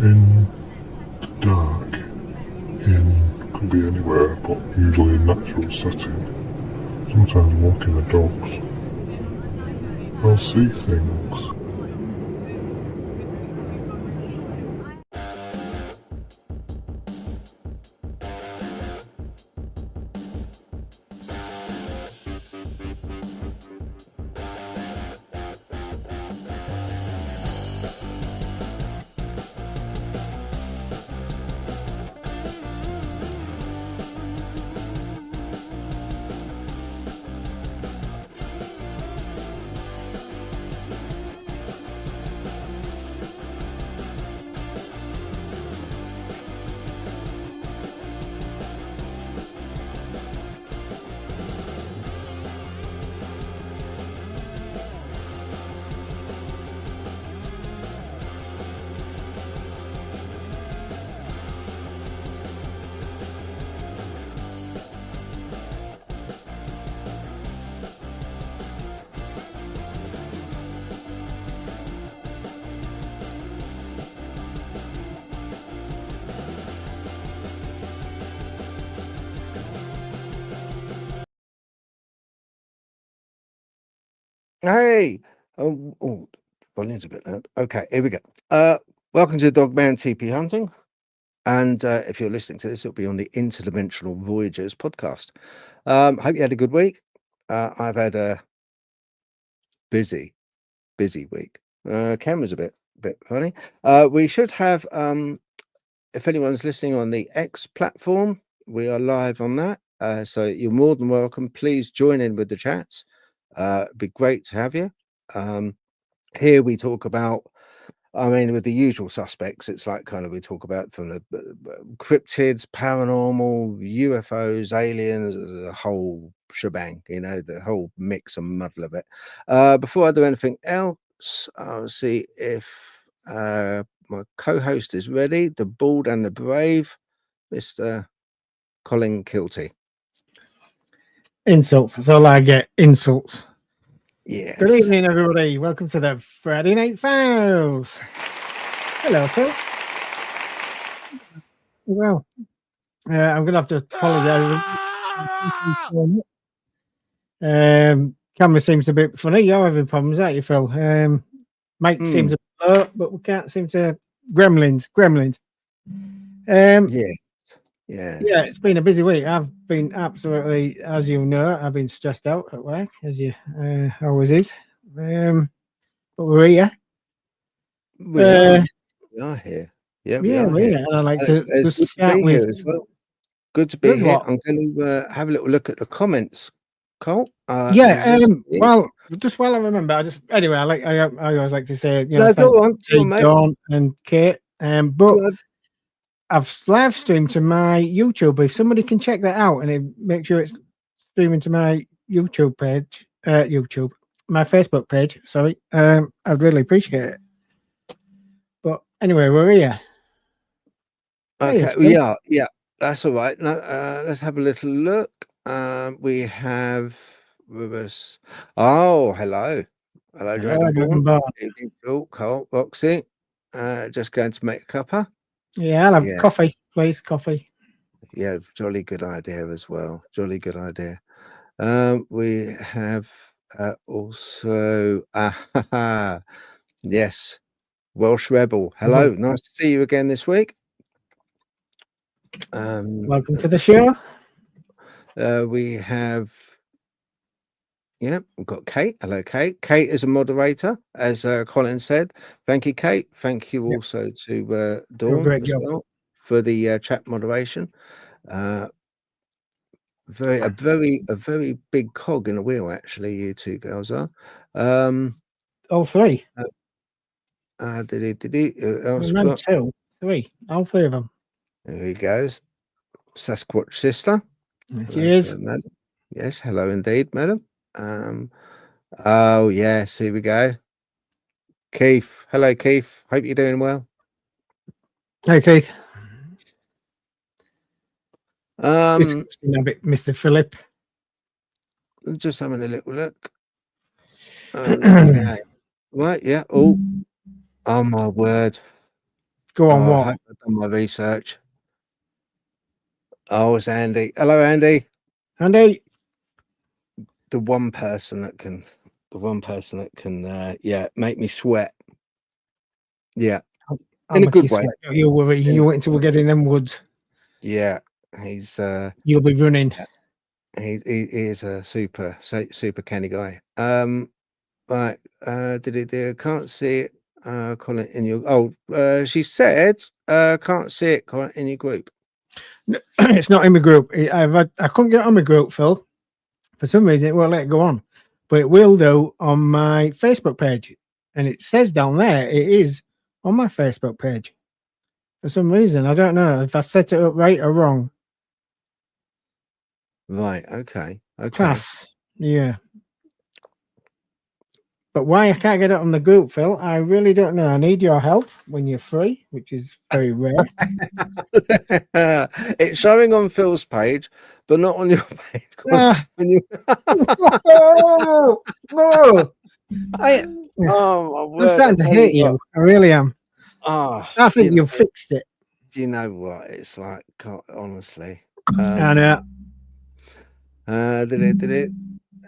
in the dark, could be anywhere, but usually in natural setting. Sometimes walking the dogs, I'll see things. Hey, volume's a bit loud. Okay, here we go. Welcome to Dogman Teepee Hunting. And if you're listening to this, it'll be on the Interdimensional Voyagers podcast. Hope you had a good week. I've had a busy week. Camera's a bit funny. We should have, if anyone's listening on the X platform, we are live on that. So you're more than welcome. Please join in with the chats. It'd be great to have you. Here we talk about, with the usual suspects, it's like kind of we talk about from the cryptids, paranormal, UFOs, aliens, the whole shebang, the whole mix and muddle of it. Before I do anything else, I'll see if my co-host is ready, the bald and the brave, Mr. Colin Keelty. Insults. That's all I get. Insults. Yes. Good evening, everybody. Welcome to the Friday Night Files. Hello, Phil. Well, I'm going to have to apologise. Camera seems a bit funny. You're having problems, aren't you, Phil? Mike seems a bit low, but we can't seem to... Gremlins. Yeah, it's been a busy week. I've been absolutely, as you know, I've been stressed out at work, as you always is. But we're here. We are here. Yeah, we are here. And I like to it's start good to be with. here as well. Good to be here. I'm going to have a little look at the comments, Cole. Well, just while I remember, I always like to say, go on, Dawn and Kate. But I've live streamed to my YouTube. If somebody can check that out and make sure it's streaming to my YouTube page, my Facebook page, sorry, I'd really appreciate it. But anyway, we're here. Okay, yeah, that's all right. No, let's have a little look. We have with us. Oh, hello, Dragonborn. Phil, Cole, Roxy. Just going to make a cuppa. Yeah, I'll have coffee, please. Coffee. Yeah, jolly good idea as well. Jolly good idea. We have also yes, Welsh Rebel. Hello, nice to see you again this week. Welcome to the show. We have we've got Kate. Hello, Kate. Kate is a moderator, as Colin said. Thank you, Kate. Thank you also to Dawn as well for the chat moderation. A very big cog in a wheel, actually. You two girls are. All three. Did he? 2, 3. All three of them. There he goes. Sasquatch sister. She is. Yes, hello indeed, madam. Oh yes, here we go. Keith. Hello, Keith. Hope you're doing well. Hey, Keith. Mr. Philip. Just having a little look. Right, yeah. Oh my word. Go on, I what? hope I've done my research. Oh, it's Andy. Hello, Andy. Andy? The one person that can, yeah, make me sweat. Yeah. I'll In a make good you way. sweat. Don't you worry. You wait until we get in them woods. Yeah. He's You'll be running. he is a super canny guy. Right. Did it can't see it, Colin, in your she said can't see it, Colin, in your group. No, it's not in my group. I couldn't get on my group, Phil. For some reason, it won't let it go on, but it will do on my Facebook page, and it says down there it is on my Facebook page. For some reason, I don't know if I set it up right or wrong. Right. Okay. Pass. Yeah. But why I can't get it on the group, Phil, I really don't know. I need your help when you're free, which is very rare. It's showing on Phil's page, but not on your page. Ah. No! No! I'm starting to hate you. I really am. Oh, I think you've fixed it. Do you know what? It's like, God, honestly. I know. Did it?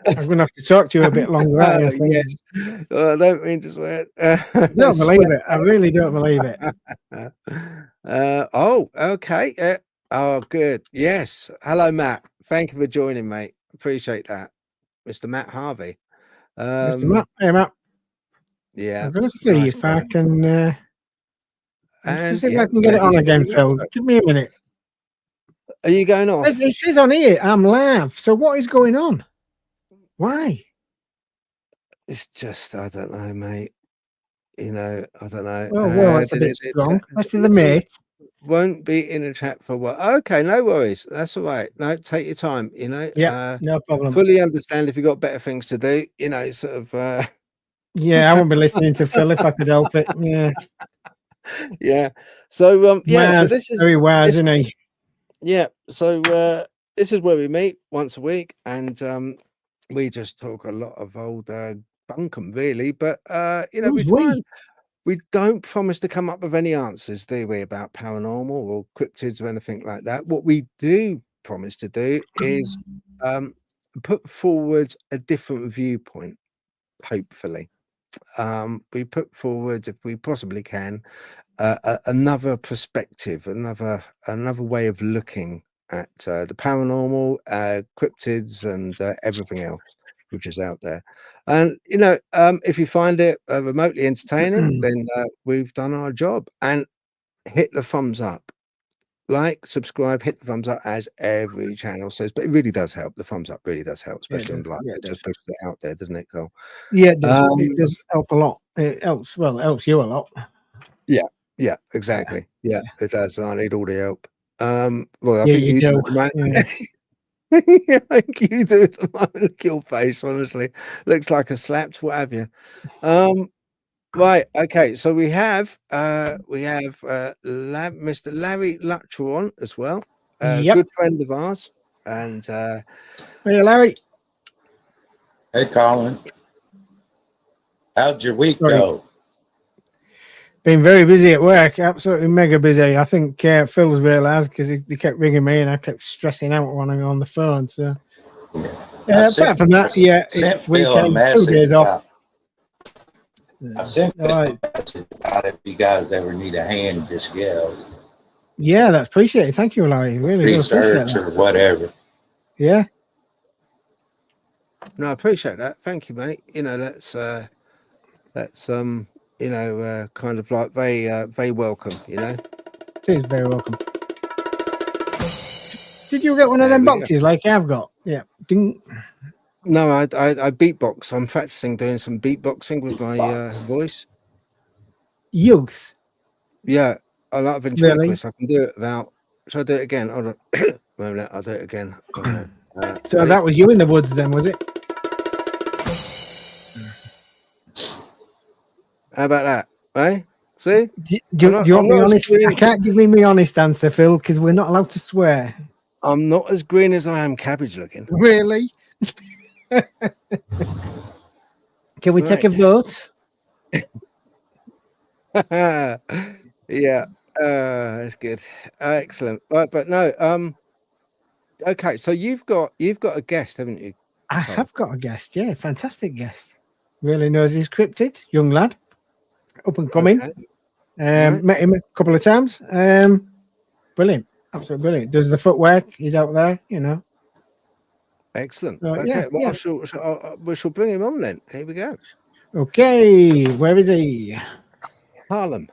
I'm going to have to talk to you a bit longer. I think. Yes. I don't mean to swear. Don't believe it. I really don't believe it. Oh, okay. Oh, good. Yes. Hello, Matt. Thank you for joining, mate. Appreciate that, Mr. Matt Harvey. Mr. Matt, hey, Matt. Yeah. I'm going to see if I can. And see if I can get it on again, Phil. Give me a minute. Are you going off? It says on here I'm live. So what is going on? Why? It's just, I don't know, mate. You know, I don't know. Oh, well, it's a bit strong. That's to the mate. Won't be in a chat for what? Okay, no worries. That's all right. No, take your time. You know. Yeah, no problem. Fully understand if you've got better things to do. You know, sort of. Yeah, I won't be listening to Phil if I could help it. Yeah. Yeah. So yeah. So this is very wise, isn't he? Yeah. So this is where we meet once a week, and we just talk a lot of old bunkum, really. But you know, we don't promise to come up with any answers, do we, about paranormal or cryptids or anything like that. What we do promise to do is put forward a different viewpoint, hopefully. We put forward, if we possibly can, another perspective, another way of looking at the paranormal, cryptids, and everything else which is out there. And you know, if you find it remotely entertaining, then we've done our job. And hit the thumbs up, like, subscribe, hit the thumbs up, as every channel says. But it really does help. The thumbs up really does help, especially on like it just pushes it out there, doesn't it, Cole? Yeah, it does. It does help a lot. It helps. Well, it helps you a lot. Yeah, exactly. Yeah, it does. I need all the help. Well, I Yeah, think you do. Yeah. I think you do at the moment. Look at your face, honestly. Looks like a slapped, what have you. Right, okay, so we have Mr. Larry Luttrell on as well. Good friend of ours. And hey, Larry. Hey, Colin. How'd your week go? Been very busy at work, absolutely mega busy. I think Phil's realised because he kept ringing me and I kept stressing out when I'm on the phone. So, apart from that, it's weekend, 2 days off. I sent Phil a message about if you guys ever need a hand, just yell. Yeah, that's appreciated. Thank you, Larry. Really research or whatever. Yeah. No, I appreciate that. Thank you, mate. You know, that's you know, kind of like very welcome, you know. It is very welcome. Did you get one of them boxes like I've got? Yeah. Ding. No, I beatbox. I'm practicing doing some beatboxing with my voice. Youth. Yeah, I like ventriloquist. I can do it without. Should I do it again? Hold on. Wait a minute, I'll do it again. So ready? That was you in the woods then, was it? How about that? Right? See? Do you want me honest? I can't give me my honest answer, Phil, because we're not allowed to swear. I'm not as green as I am cabbage looking. Really? Can we take a vote? Yeah. That's good. Excellent. Right, but no. Okay, so you've got a guest, haven't you? I Carl? have got a guest. Yeah, fantastic guest. Really knows his cryptid. Young lad, up and coming. Okay. Right. Met him a couple of times. Brilliant, absolutely brilliant. Does the footwork? He's out there, you know. Excellent. So, Okay. yeah, Well, yeah. we shall bring him on then. Here we go. Okay, where is he? Harlem.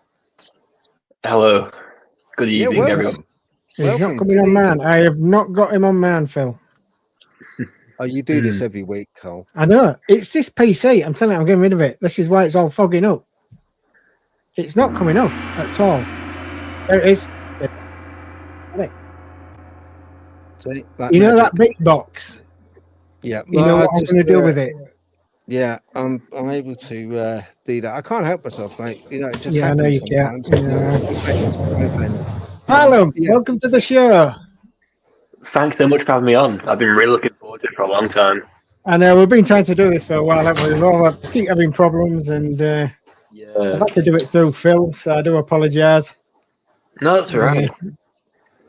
Hello. Good Yeah, evening, everyone. He's not welcome. coming Good on man. evening. I have not got him on man, Phil. Oh, you do this every week, Cole. I know. It's this PC. I'm telling you, I'm getting rid of it. This is why it's all fogging up. It's not coming up at all. There it is. See, like You know magic. that big box? Yeah. You know what I'm going to do with it? Yeah, I'm able to do that. I can't help myself, mate. You know, it just Yeah, I know happens you can't. sometimes. Harlem, Yeah. welcome to the show. Thanks so much for having me on. I've been really looking forward to it for a long time. I know we've been trying to do this for a while, haven't we? We've all keep having problems, and I've Yeah. had to do it through Phil, so I do apologise. No, that's all right.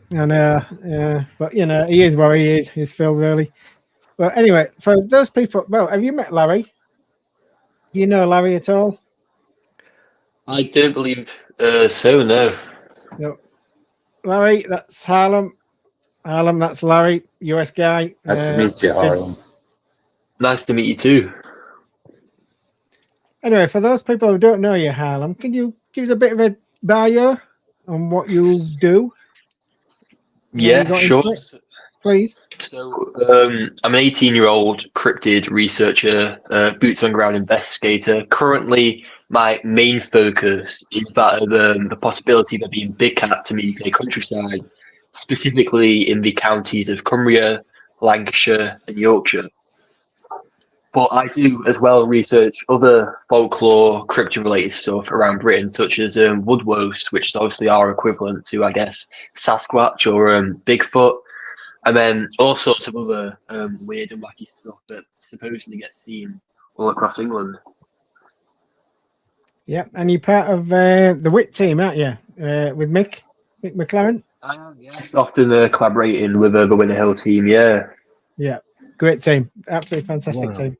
But you know, he is what he is. He's Phil, really. But anyway, for those people, well, have you met Larry? Do you know Larry at all? I don't believe so, no. No. Larry, that's Harlem. Harlem, that's Larry, US guy. Nice to meet you, Harlem. Nice to meet you too. Anyway, for those people who don't know you, Harlem, can you give us a bit of a bio on what you do? Yeah, sure. Please. So, I'm an 18-year-old cryptid researcher, boots on ground investigator. Currently, my main focus is that of the possibility of there being big cats in the UK countryside, specifically in the counties of Cumbria, Lancashire, and Yorkshire. But I do as well research other folklore, cryptid-related stuff around Britain, such as woodwose, which is obviously our equivalent to, I guess, Sasquatch or Bigfoot. And then all sorts of other weird and wacky stuff that supposedly gets seen all across England. Yeah, and you're part of the WIT team, aren't you? With Mick McLaren? I am, yes. Often collaborating with the Winner Hill team, yeah. Yeah, great team. Absolutely fantastic team.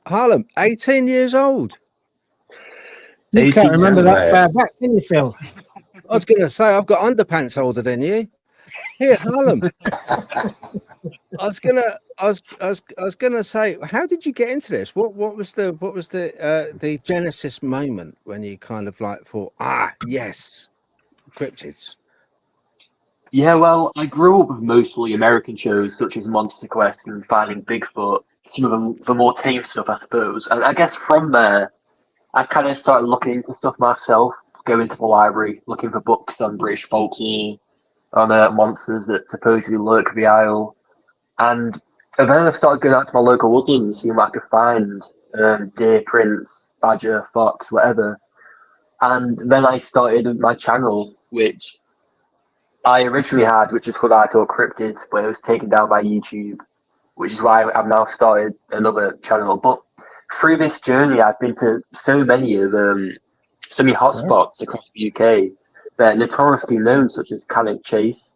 Harlem, 18 years old. You can't remember that far back, can you, Phil? I was going to say, I've got underpants older than you. Here, Harlem. I was gonna say, how did you get into this? What was the genesis moment when you kind of like thought, yes, cryptids? Yeah, well, I grew up with mostly American shows such as Monster Quest and Finding Bigfoot, some of the more tame stuff, I suppose. And I guess from there, I kind of started looking into stuff myself, going to the library, looking for books on British folklore, on monsters that supposedly lurk the Isle. And then I started going out to my local woodlands, seeing what I could find, deer prints, badger, fox, whatever. And then I started my channel, which I originally had, which is called I Talk Cryptids, but it was taken down by YouTube, which is why I've now started another channel. But through this journey, I've been to so many hotspots across the UK that are notoriously known, such as Cannock Chase,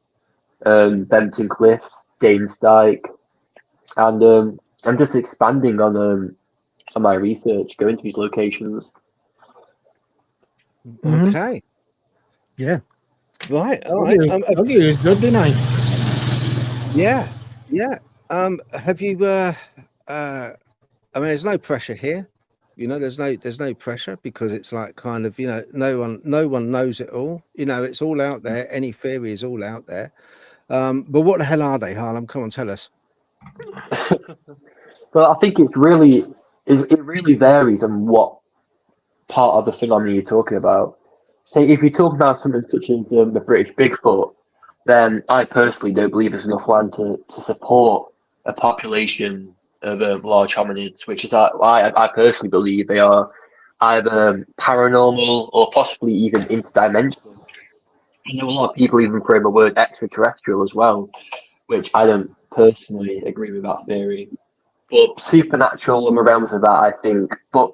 Bempton Cliffs, Danes Dyke, and I'm just expanding on my research, going to these locations. Okay. Yeah. Right. All right. right. It was good, didn't I? Yeah. Yeah. Have you? I mean, there's no pressure here. You know, there's no pressure because it's like kind of, you know, no one knows it all. You know, it's all out there. Any theory is all out there. But what the hell are they, Harlem? Come on, tell us. Well, I think it really varies on what part of the phenomenon you're talking about. So if you talk about something such as the British Bigfoot, then I personally don't believe there's enough land to support a population of large hominids, which is I personally believe they are either paranormal or possibly even interdimensional. I know a lot of people even frame the word extraterrestrial as well, which I don't personally agree with that theory. But supernatural and the realms of that, I think. But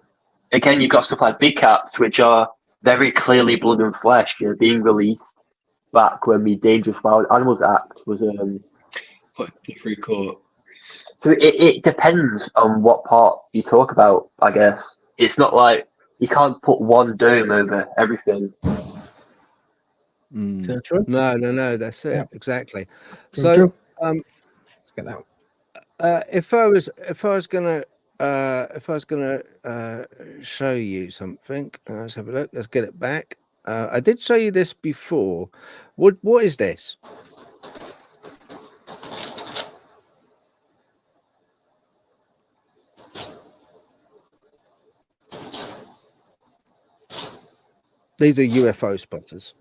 again, you've got stuff like big cats, which are very clearly blood and flesh, being released back when the Dangerous Wild Animals Act was put through court. So it depends on what part you talk about, I guess. It's not like you can't put one dome over everything. So true. No, that's it. Yeah. Exactly. True, So true. um Let's get that. if I was gonna show you something, let's have a look. Let's get it back. I did show you this before. What is this? These are UFO spotters.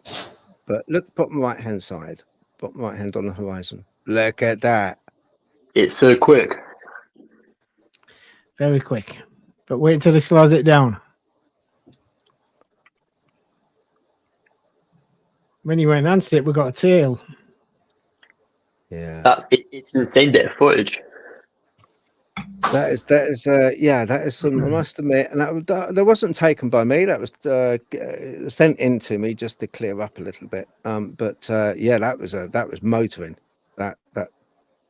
But look, bottom right hand side, bottom right hand on the horizon. Look at that. It's so quick. Very quick. But wait until he slows it down. When you enhanced it, we got a tail. Yeah. It's an insane bit of footage. That is some. I must admit, and that wasn't taken by me. That was sent in to me just to clear up a little bit. But that was motoring. That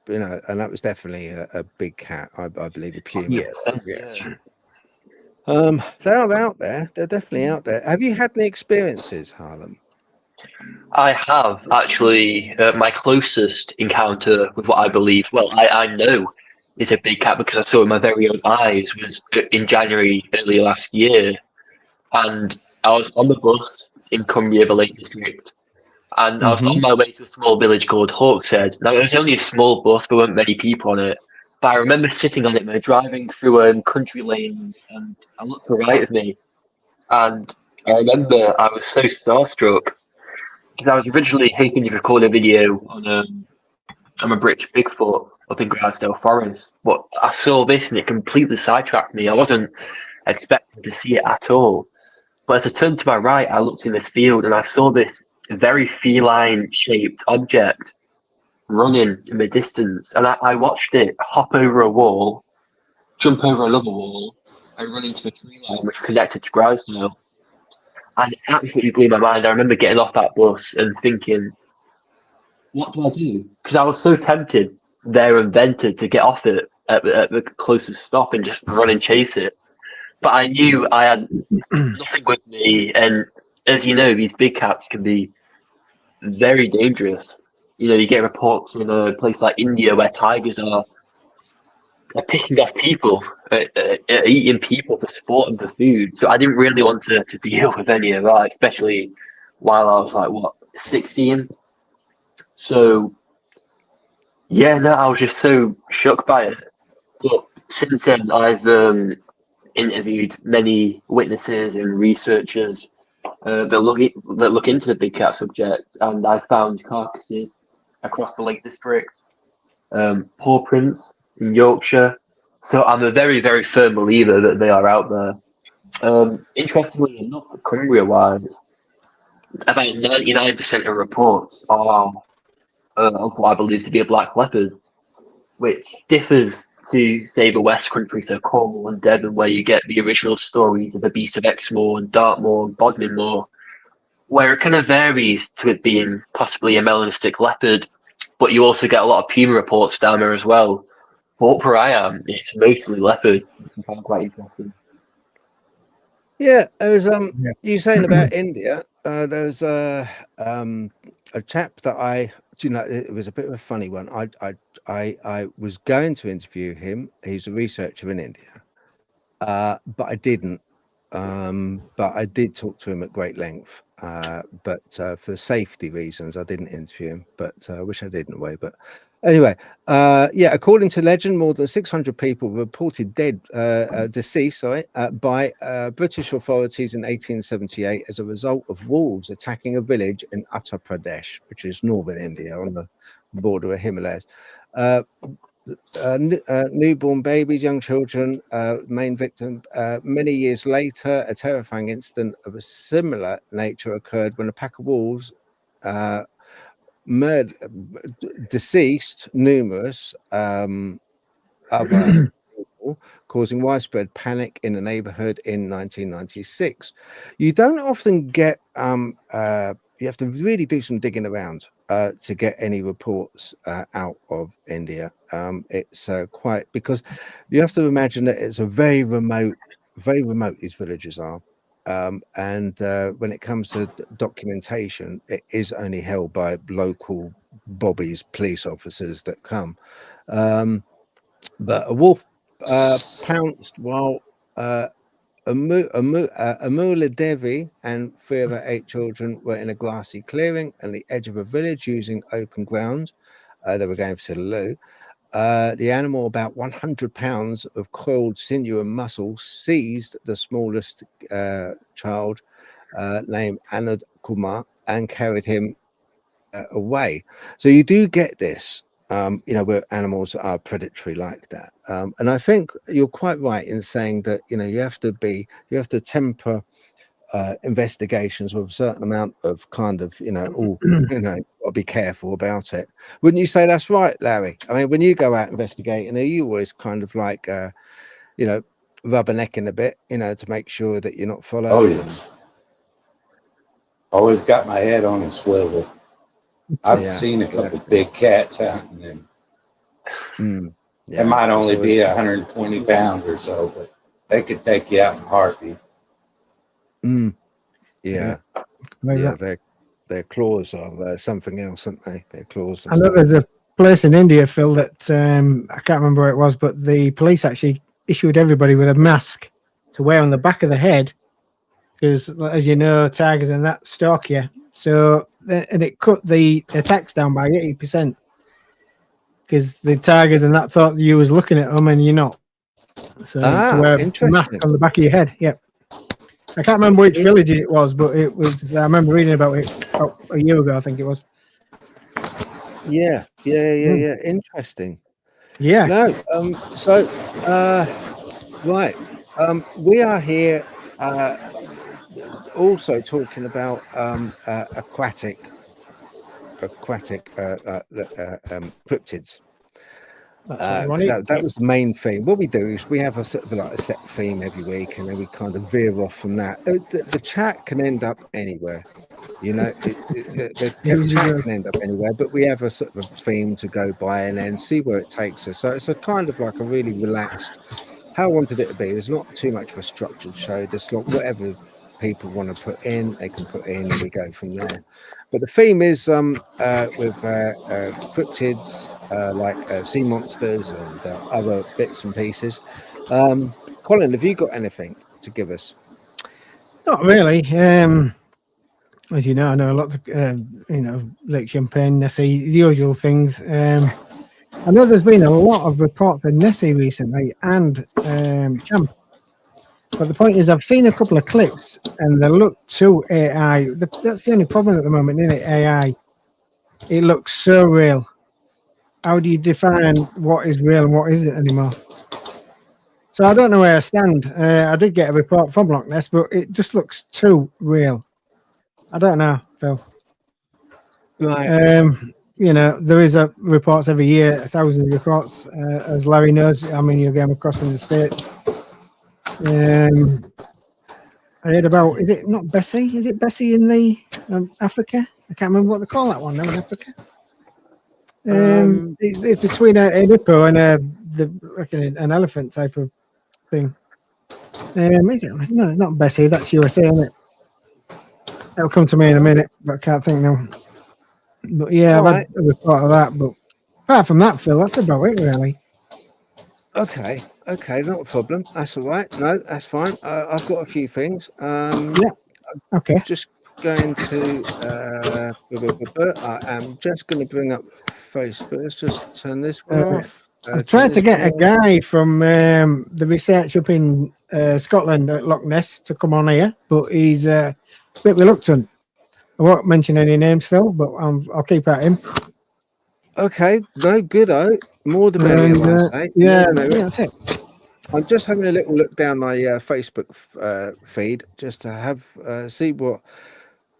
and that was definitely a big cat. I believe a puma. Yeah. They're out there. They're definitely out there. Have you had any experiences, Harlem? I have actually my closest encounter with what I believe, well, I know is a big cat because I saw it with my very own eyes was in January earlier last year, and I was on the bus in Cumbria, the Lake District, and I was on my way to a small village called Hawkshead. Now it was only a small bus, there weren't many people on it, but I remember sitting on it, we were driving through country lanes, and I looked to the right of me, and I remember I was so starstruck because I was originally hoping to record a video on a British Bigfoot up in Glasgow Forest, but I saw this and it completely sidetracked me. I wasn't expecting to see it at all. But as I turned to my right, I looked in this field and I saw this very feline-shaped object running in the distance, and I watched it hop over a wall, jump over another wall, and run into the tree line which connected to Glasgow. And it absolutely blew my mind. I remember getting off that bus and thinking, what do I do? Because I was so tempted there and then to get off it at the closest stop and just run and chase it. But I knew I had nothing with me. And as you know, these big cats can be very dangerous. You get reports in a place like India where tigers are picking off people, eating people for sport and for food. So I didn't really want to deal with any of that, especially while I was like, 16? So, yeah, no, I was just so shook by it. But since then, I've interviewed many witnesses and researchers that look into the big cat subject, and I found carcasses across the Lake District, paw prints in Yorkshire. So I'm a very, very firm believer that they are out there. Interestingly enough, Cumbria-wise, about 99% of reports are of what I believe to be a black leopard, which differs to, say, the West Country, so Cornwall and Devon, where you get the original stories of the Beast of Exmoor and Dartmoor and Bodmin Moor, where it kind of varies to it being possibly a melanistic leopard, but you also get a lot of puma reports down there as well. But up where I am, it's mostly leopard, which I find quite interesting. Yeah, there was you saying about India. There was a chap that it was a bit of a funny one. I was going to interview him. He's a researcher in India, but I didn't. But I did talk to him at great length. But for safety reasons, I didn't interview him. But I wish I did in a way. But anyway, according to legend, more than 600 people were reported deceased, by British authorities in 1878 as a result of wolves attacking a village in Uttar Pradesh, which is northern India on the border of Himalayas. Newborn babies, young children, main victim. Many years later, a terrifying incident of a similar nature occurred when a pack of wolves deceased numerous other people causing widespread panic in the neighborhood in 1996. You don't often get you have to really do some digging around to get any reports out of India. It's quite, because you have to imagine that it's a very remote these villages are. And when it comes to documentation, it is only held by local bobbies, police officers that come. But a wolf pounced while Amula Devi and 3 of her 8 children were in a grassy clearing on the edge of a village using open ground. They were going to the loo. The animal, about 100 pounds of coiled sinew and muscle, seized the smallest child named Anand Kumar and carried him away. So you do get this, where animals are predatory like that. And I think you're quite right in saying that, you have to temper investigations with a certain amount of kind of, I'll be careful about it. Wouldn't you say that's right, Larry? I mean, when you go out investigating, are you always kind of like, rubbernecking a bit, to make sure that you're not followed? Oh, yeah. Always got my head on a swivel. I've seen a couple big cats hunting, and it might only be 120 pounds or so, but they could take you out in a heartbeat. Their claws are something else, aren't they? Their claws. I know there's a place in India, Phil, that I can't remember where it was, but the police actually issued everybody with a mask to wear on the back of the head, because, as you know, tigers and that stalk you. So, and it cut the attacks down by 80%, because the tigers and that thought you was looking at them and you're not. So to wear a mask on the back of your head. Yep. I can't remember which village it was, but it was. I remember reading about it a year ago, I think it was. Yeah. Interesting. Yeah. No. Right. We are here also talking about aquatic cryptids. That was the main theme. What we do is we have a sort of like a set theme every week, and then we kind of veer off from that. The chat can end up anywhere, the chat can end up anywhere, but we have a sort of theme to go by and then see where it takes us. So it's a kind of like a really relaxed, how I wanted it to be. There's not too much of a structured show. Just like whatever people want to put in, they can put in, and we go from there. But the theme is with cryptids, like sea monsters and other bits and pieces. Colin, have you got anything to give us? Not really. As you know, I know a lot of Lake Champlain, Nessie, the usual things. I know there's been a lot of reports of Nessie recently and Champ. But the point is, I've seen a couple of clips and they look too AI. That's the only problem at the moment, isn't it? AI. It looks so real. How do you define what is real and what isn't anymore? So I don't know where I stand. I did get a report from Loch Ness, but it just looks too real. I don't know, Phil. Right. There is reports every year, 1,000 reports, as Larry knows. I mean, you get them across in the States. I heard about, is it not Bessie? Is it Bessie in the Africa? I can't remember what they call that one now in Africa. It's between a hippo and an elephant type of thing. No, not Bessie. That's USA, isn't it? It'll come to me in a minute, but I can't think now. But yeah, I've had a report of that. But apart from that, Phil, that's about it, really. Okay, not a problem. That's all right. No, that's fine. I've got a few things. Okay. Just going to. I am just going to bring up Facebook. Let's just turn this one off. I've tried to get a guy from the research up in Scotland at Loch Ness to come on here, but he's a bit reluctant. I won't mention any names, Phil, but I'll keep at him. Okay, no, good. More the merrier, I say. Yeah, that's it. I'm just having a little look down my Facebook feed just to have see what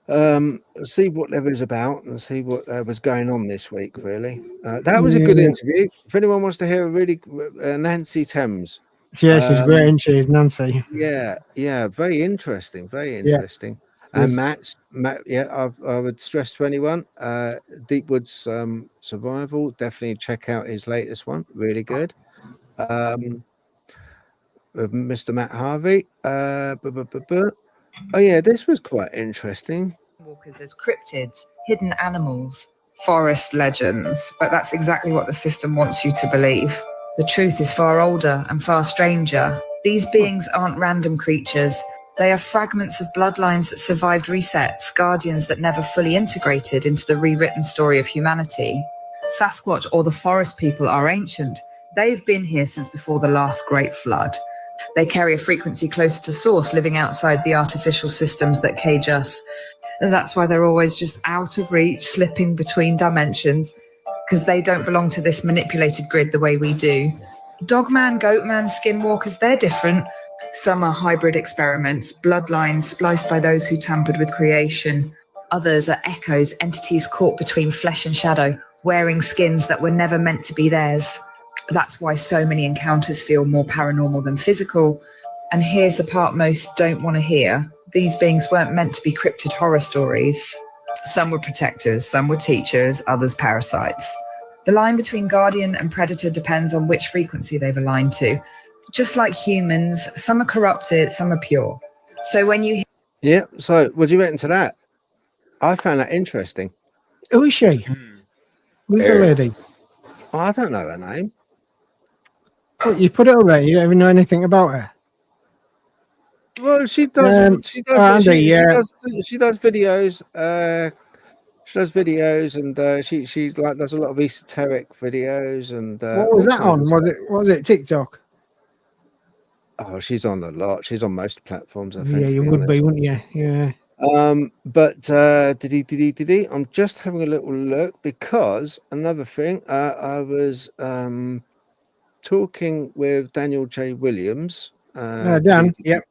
there was about and see what was going on this week. Really, that was a good interview. If anyone wants to hear a really Nancy Thames, Yeah, she's great, isn't she? Is Nancy? Yeah, very interesting, very interesting. And Matt, I would stress to anyone, Deepwood's Survival, definitely check out his latest one, really good. With Mr. Matt Harvey. Oh yeah, this was quite interesting. Walkers as cryptids, hidden animals, forest legends, but that's exactly what the system wants you to believe. The truth is far older and far stranger. These beings aren't random creatures. They are fragments of bloodlines that survived resets, guardians that never fully integrated into the rewritten story of humanity. Sasquatch or the forest people are ancient. They've been here since before the last great flood. They carry a frequency closer to source, living outside the artificial systems that cage us. And that's why they're always just out of reach, slipping between dimensions, because they don't belong to this manipulated grid the way we do. Dogman, Goatman, Skinwalkers, they're different. Some are hybrid experiments, bloodlines spliced by those who tampered with creation. Others are echoes, entities caught between flesh and shadow, wearing skins that were never meant to be theirs. That's why so many encounters feel more paranormal than physical. And here's the part most don't want to hear. These beings weren't meant to be cryptid horror stories. Some were protectors, some were teachers, others parasites. The line between guardian and predator depends on which frequency they've aligned to. Just like humans, some are corrupted, some are pure. So when you... Yeah, so what do you reckon to that? I found that interesting. Who is she? Who's the lady? Oh, I don't know her name. What, you put it over there? You don't even know anything about her? Well, she does. She does videos. She does videos, and she like does a lot of esoteric videos. And what was that on? Was it TikTok? Oh, she's on a lot. She's on most platforms, I think. Yeah, you would be, wouldn't you? Yeah. But I'm just having a little look because another thing. I was talking with Daniel J. Williams. Dan. Yep.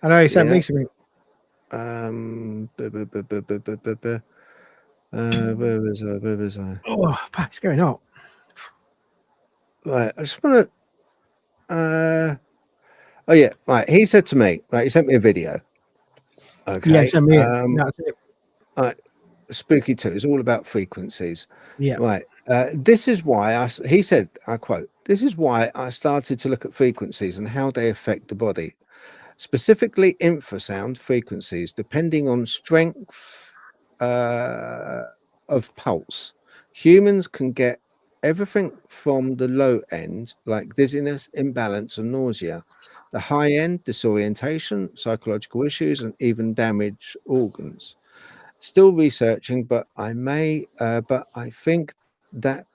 I know he sent me something. Where was I? Oh, it's going up. Right, I just want to. Oh yeah, right. He said to me, right. He sent me a video. Okay. Yeah, send me that's it. Right. Spooky 2 is all about frequencies. Yeah. Right. This is why he said, I quote, "This is why I started to look at frequencies and how they affect the body, specifically infrasound frequencies, depending on strength of pulse. Humans can get everything from the low end, like dizziness, imbalance, and nausea. The high end, disorientation, psychological issues, and even damaged organs. Still researching, but I think that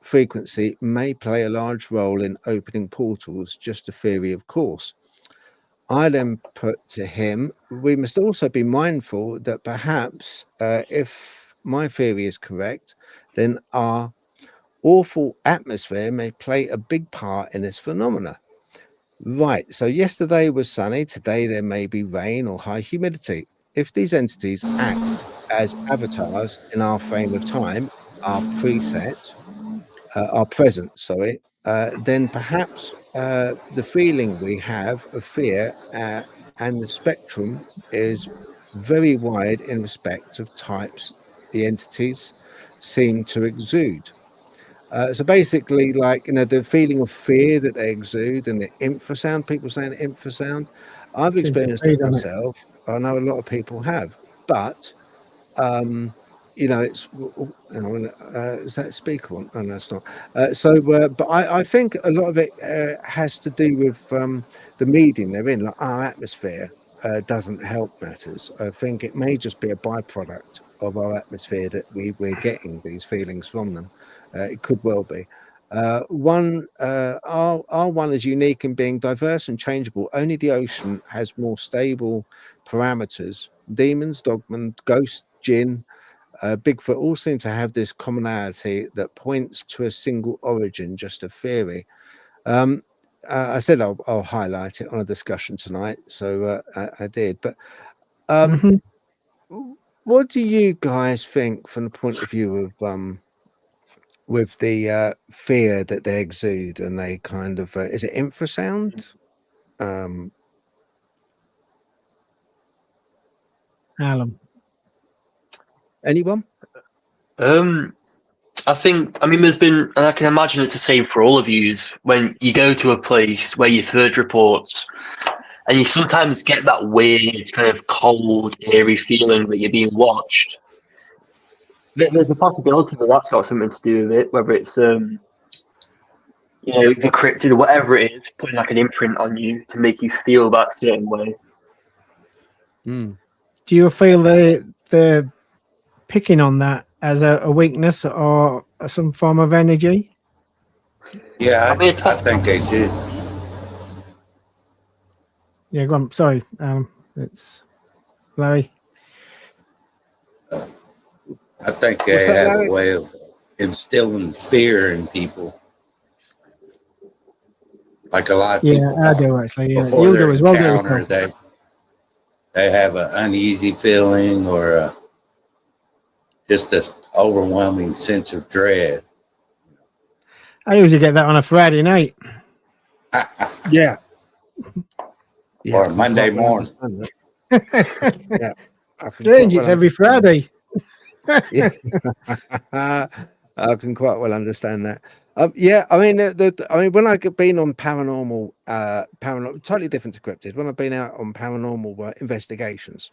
frequency may play a large role in opening portals, just a theory, of course." I then put to him, "We must also be mindful that perhaps if my theory is correct, then our awful atmosphere may play a big part in this phenomena." Right, so yesterday was sunny, today there may be rain or high humidity. If these entities act as avatars in our frame of time, our present, then perhaps the feeling we have of fear and the spectrum is very wide in respect of types the entities seem to exude. So basically, like, the feeling of fear that they exude and the infrasound, people saying infrasound, I've experienced it myself. I know a lot of people have, but it's is that speaker on? Oh no, it's not. But I think a lot of it has to do with the medium they're in. Like, our atmosphere doesn't help matters. I think it may just be a byproduct of our atmosphere that we're getting these feelings from them. It could well be. Our one is unique in being diverse and changeable. Only the ocean has more stable parameters. Demons, Dogman, ghosts, jinn, Bigfoot all seem to have this commonality that points to a single origin, just a theory. I said I'll highlight it on a discussion tonight, so I did. But what do you guys think from the point of view of with the fear that they exude, and they kind of is it infrasound? Alan. Anyone? I mean, there's been, and I can imagine it's the same for all of you, when you go to a place where you've heard reports, and you sometimes get that weird, kind of cold, eerie feeling that you're being watched. There's a possibility that that's got something to do with it, whether it's, the cryptid or whatever it is, putting like an imprint on you to make you feel that certain way. Do you feel they're picking on that as a weakness or some form of energy? Yeah, I think they do. Yeah, go on. Sorry, it's Larry. I think they have a way of instilling fear in people. Like a lot of people. Yeah, I do actually. Yeah, before you their do as well, encounter, they have an uneasy feeling or just an overwhelming sense of dread. I usually get that on a Friday night. Yeah. Or Monday morning. Yeah. Strange, it's every Friday. Yeah. I can quite well understand that. Yeah, I mean, when I've been on paranormal, totally different to cryptid. When I've been out on paranormal investigations,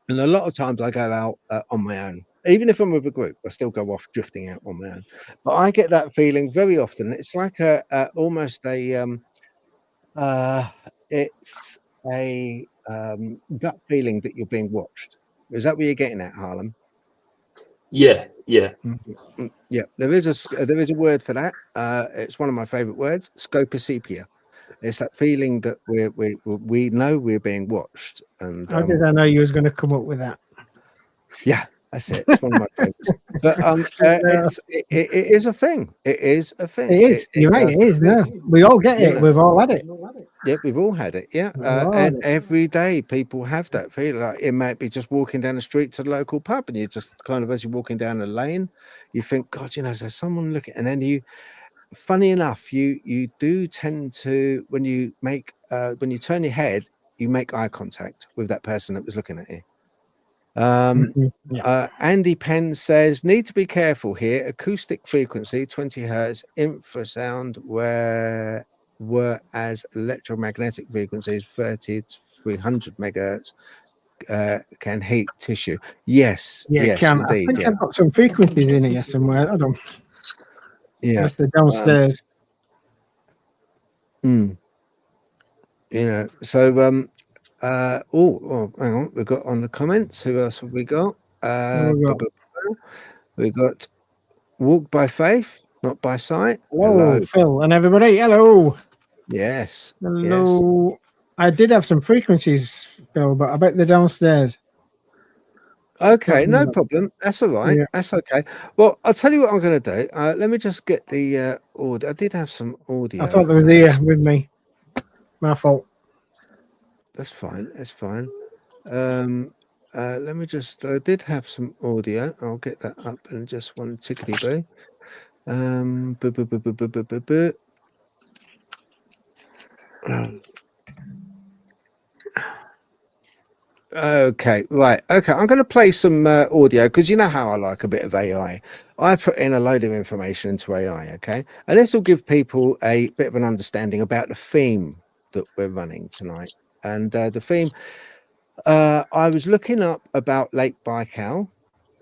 and a lot of times I go out on my own. Even if I'm with a group, I still go off drifting out on my own. But I get that feeling very often. It's like almost a it's a gut feeling that you're being watched. Is that what you're getting at, Harlem? Yeah. Yeah, there is a word for that. It's one of my favorite words, scopacepia. It's that feeling that we know we're being watched. And how did I know you was going to come up with that? Yeah, that's it. It's one of my favorites. But it is a thing. It is a thing. It is. You're right. It is. No, we all get it. We've all had it. Yeah, we've all had it. Yeah, and every day people have that feeling. Like it might be just walking down the street to the local pub, and you just kind of, as you're walking down the lane, you think, God, there's someone looking, and then you. Funny enough, you do tend to when you turn your head, you make eye contact with that person that was looking at you. Andy Penn says, need to be careful here. Acoustic frequency 20 hertz, infrasound, whereas electromagnetic frequencies 30 to 300 megahertz can heat tissue. Yes, yes, indeed. I think I've got some frequencies in here somewhere. I don't. Yeah, yes, they're downstairs. So hang on, we've got on the comments. Who else have we got? We got Walk by Faith, Not by Sight. Hello, Phil and everybody. Hello. Yes. Hello. Yes. I did have some frequencies, Phil, but I bet they're downstairs. Okay, no problem. That's all right. Yeah. That's okay. Well, I'll tell you what I'm going to do. Let me just get the audio. I did have some audio. I thought there was here with me. My fault. That's fine. That's fine. Let me just. I did have some audio. I'll get that up in just one tickety boo. Okay, right. Okay, I'm going to play some audio because you know how I like a bit of AI. I put in a load of information into AI, okay? And this will give people a bit of an understanding about the theme that we're running tonight. And the theme, I was looking up about Lake Baikal.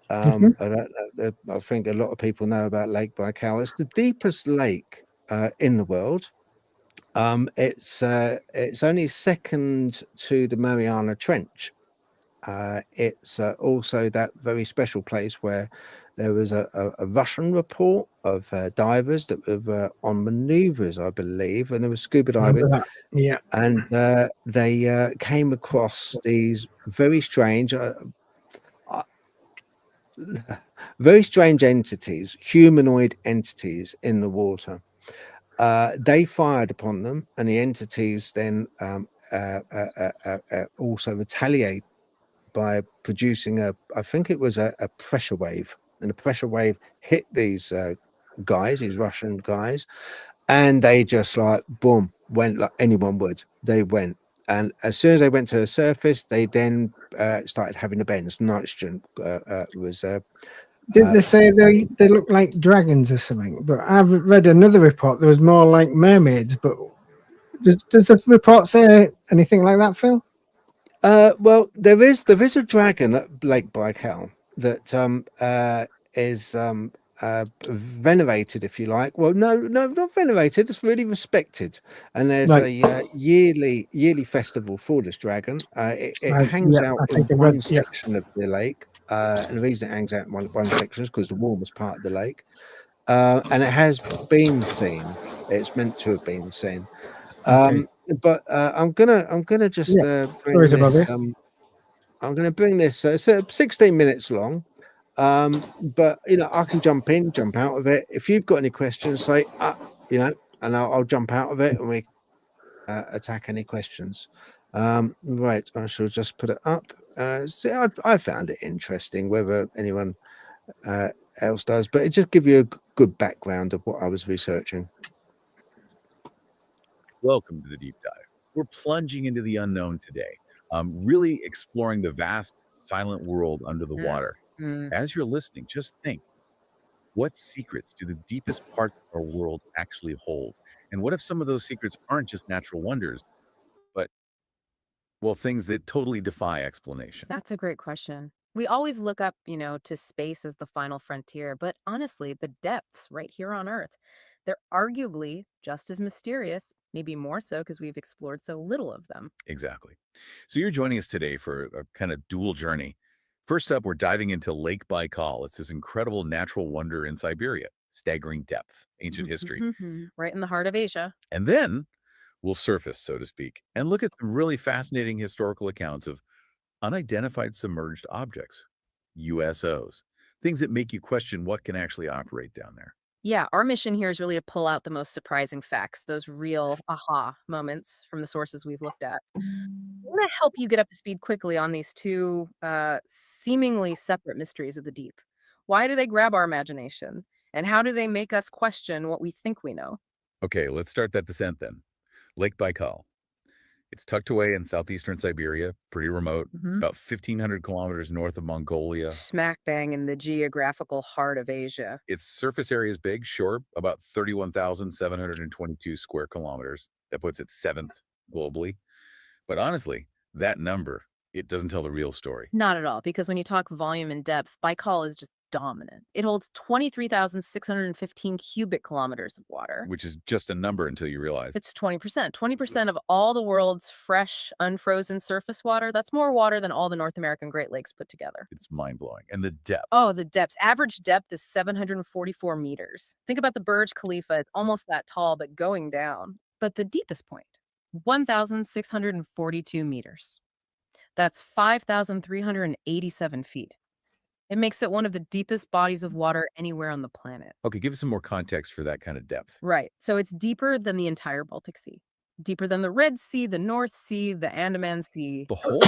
I think a lot of people know about Lake Baikal. It's the deepest lake in the world. It's only second to the Mariana Trench. It's also that very special place where there was a Russian report of divers that were on maneuvers, I believe, and there was scuba diving. Yeah, and they came across these very strange entities, humanoid entities in the water. They fired upon them, and the entities then also retaliate by producing I think it was a pressure wave, and the pressure wave hit these guys, these Russian guys, and they just like boom went like anyone would. They went, and as soon as they went to the surface, they then started having the bends. Nitrogen was. Didn't they say they look like dragons or something? But I've read another report. There was more like mermaids. But does the report say anything like that, Phil? Well, there is a dragon at Lake Baikal that is venerated, if you like. Well, no, not venerated. It's really respected, and there's a yearly festival for this dragon. It hangs out in one section of the lake, and the reason it hangs out in one section is because the warmest part of the lake, and it has been seen. It's meant to have been seen. But I'm gonna just bring this. I'm gonna bring this. It's 16 minutes long. But I can jump in, jump out of it. If you've got any questions, say and I'll jump out of it and we attack any questions. Right, I shall just put it up. See, I found it interesting, whether anyone else does, but it just give you a good background of what I was researching. Welcome to the deep dive. We're plunging into the unknown today, really exploring the vast, silent world under the water. As you're listening, just think, what secrets do the deepest parts of our world actually hold? And what if some of those secrets aren't just natural wonders, but, well, things that totally defy explanation? That's a great question. We always look up, to space as the final frontier, but honestly, the depths right here on Earth, they're arguably just as mysterious, maybe more so because we've explored so little of them. Exactly. So you're joining us today for a kind of dual journey. First up, we're diving into Lake Baikal. It's this incredible natural wonder in Siberia, staggering depth, ancient history. Right in the heart of Asia. And then we'll surface, so to speak, and look at some really fascinating historical accounts of unidentified submerged objects, USOs, things that make you question what can actually operate down there. Yeah, our mission here is really to pull out the most surprising facts, those real aha moments from the sources we've looked at. I want to help you get up to speed quickly on these two seemingly separate mysteries of the deep. Why do they grab our imagination? And how do they make us question what we think we know? Okay, let's start that descent then. Lake Baikal. It's tucked away in southeastern Siberia, pretty remote, about 1,500 kilometers north of Mongolia. Smack bang in the geographical heart of Asia. Its surface area is big, sure, about 31,722 square kilometers. That puts it 7th globally. But honestly, that number, it doesn't tell the real story. Not at all, because when you talk volume and depth, Baikal is just dominant. It holds 23,615 cubic kilometers of water. Which is just a number until you realize. It's 20%. 20% of all the world's fresh, unfrozen surface water. That's more water than all the North American Great Lakes put together. It's mind-blowing. And the depth. Oh, the depth. Average depth is 744 meters. Think about the Burj Khalifa. It's almost that tall, but going down. But the deepest point, 1,642 meters. That's 5,387 feet. It makes it one of the deepest bodies of water anywhere on the planet. Okay, give us some more context for that kind of depth. Right. So it's deeper than the entire Baltic Sea, deeper than the Red Sea, the North Sea, the Andaman Sea. The whole?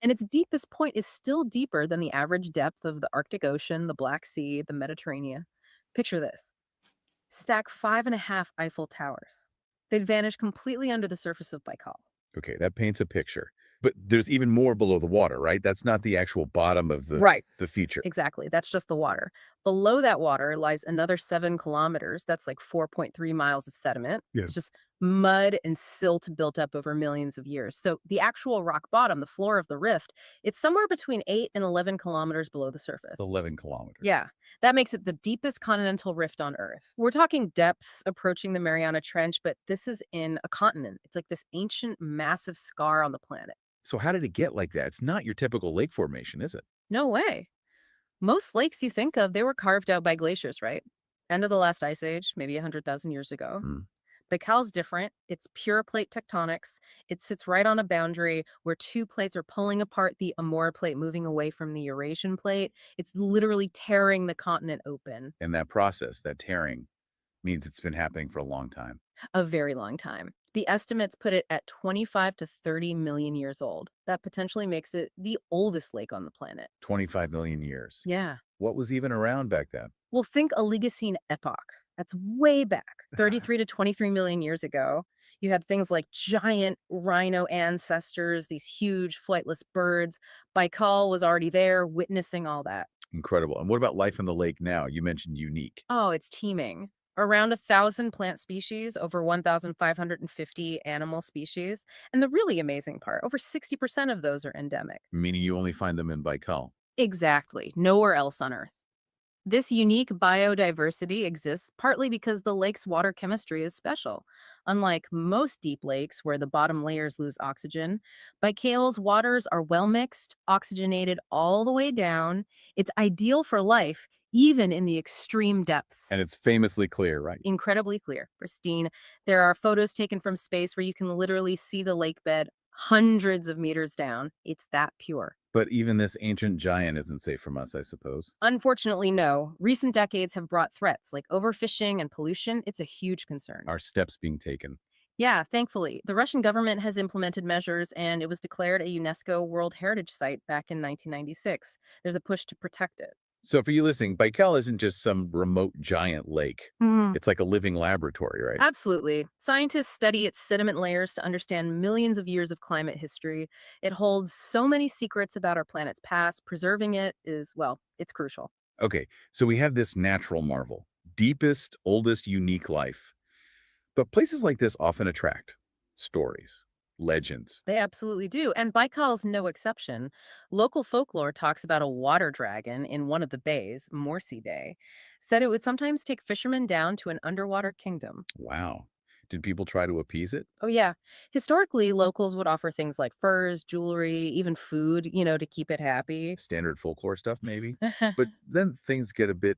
And its deepest point is still deeper than the average depth of the Arctic Ocean, the Black Sea, the Mediterranean. Picture this. Stack 5.5 Eiffel Towers. They'd vanish completely under the surface of Baikal. Okay, that paints a picture. But there's even more below the water, right? That's not the actual bottom of the feature. Exactly. That's just the water. Below that water lies another 7 kilometers. That's like 4.3 miles of sediment. Yeah. It's just mud and silt built up over millions of years. So the actual rock bottom, the floor of the rift, it's somewhere between 8 and 11 kilometers below the surface. 11 kilometers. Yeah. That makes it the deepest continental rift on Earth. We're talking depths approaching the Mariana Trench, but this is in a continent. It's like this ancient, massive scar on the planet. So how did it get like that? It's not your typical lake formation, is it? No way. Most lakes you think of, they were carved out by glaciers, right? End of the last ice age, maybe 100,000 years ago. Baikal's different. It's pure plate tectonics. It sits right on a boundary where two plates are pulling apart, the Amur plate moving away from the Eurasian plate. It's literally tearing the continent open. And that process, that tearing, means it's been happening for a long time. A very long time. The estimates put it at 25 to 30 million years old. That potentially makes it the oldest lake on the planet. 25 million years. Yeah. What was even around back then? Well, think Oligocene epoch. That's way back, 33 to 23 million years ago. You had things like giant rhino ancestors, these huge flightless birds. Baikal was already there witnessing all that. Incredible. And what about life in the lake now? You mentioned unique. Oh, it's teeming. Around 1,000 plant species, over 1,550 animal species. And the really amazing part, over 60% of those are endemic. Meaning you only find them in Baikal. Exactly. Nowhere else on Earth. This unique biodiversity exists partly because the lake's water chemistry is special. Unlike most deep lakes where the bottom layers lose oxygen, Baikal's waters are well mixed, oxygenated all the way down. It's ideal for life, even in the extreme depths. And it's famously clear, right? Incredibly clear, pristine. There are photos taken from space where you can literally see the lake bed hundreds of meters down. It's that pure. But even this ancient giant isn't safe from us, I suppose. Unfortunately, no. Recent decades have brought threats like overfishing and pollution. It's a huge concern. Are steps being taken? Yeah, thankfully. The Russian government has implemented measures and it was declared a UNESCO World Heritage Site back in 1996. There's a push to protect it. So for you listening, Baikal isn't just some remote giant lake. It's like a living laboratory, right? Absolutely. Scientists study its sediment layers to understand millions of years of climate history. It holds so many secrets about our planet's past. Preserving it is, well, it's crucial. Okay, so we have this natural marvel, deepest, oldest, unique life. But places like this often attract stories, legends. They absolutely do. And Baikal's no exception. Local folklore talks about a water dragon in one of the bays, Morsi Bay, said it would sometimes take fishermen down to an underwater kingdom. Wow. Did people try to appease it? Oh, yeah. Historically, locals would offer things like furs, jewelry, even food, to keep it happy. Standard folklore stuff, maybe? But then things get a bit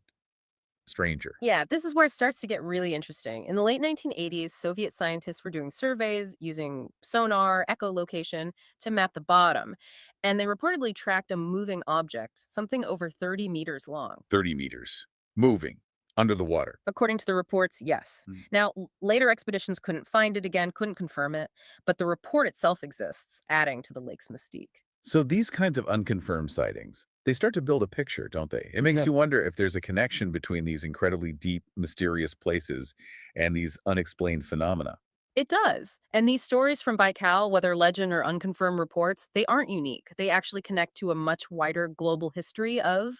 stranger. Yeah, this is where it starts to get really interesting. In the late 1980s, Soviet scientists were doing surveys using sonar, echolocation to map the bottom. And they reportedly tracked a moving object, something over 30 meters long. 30 meters. Moving. Under the water. According to the reports, yes. Now, later expeditions couldn't find it again, couldn't confirm it, but the report itself exists, adding to the lake's mystique. So these kinds of unconfirmed sightings, they start to build a picture, don't they? It makes you wonder if there's a connection between these incredibly deep, mysterious places and these unexplained phenomena. It does. And these stories from Baikal, whether legend or unconfirmed reports, they aren't unique. They actually connect to a much wider global history of,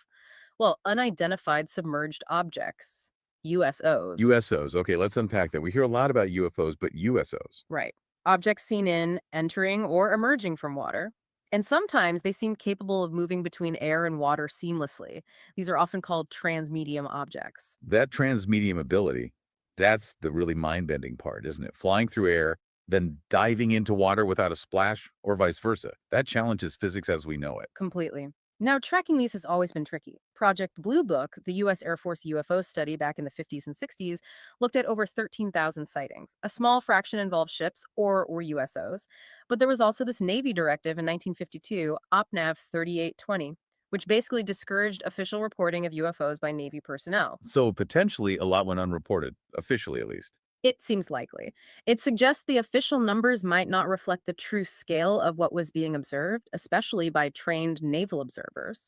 well, unidentified submerged objects, USOs. USOs. Okay, let's unpack that. We hear a lot about UFOs, but USOs. Right. Objects seen in, entering, or emerging from water. And sometimes they seem capable of moving between air and water seamlessly. These are often called transmedium objects. That transmedium ability, that's the really mind-bending part, isn't it? Flying through air, then diving into water without a splash, or vice versa. That challenges physics as we know it. Completely. Now, tracking these has always been tricky. Project Blue Book, the U.S. Air Force UFO study back in the 50s and 60s, looked at over 13,000 sightings. A small fraction involved ships or were USOs. But there was also this Navy directive in 1952, OPNAV 3820, which basically discouraged official reporting of UFOs by Navy personnel. So potentially a lot went unreported, officially at least. It seems likely. It suggests the official numbers might not reflect the true scale of what was being observed, especially by trained naval observers.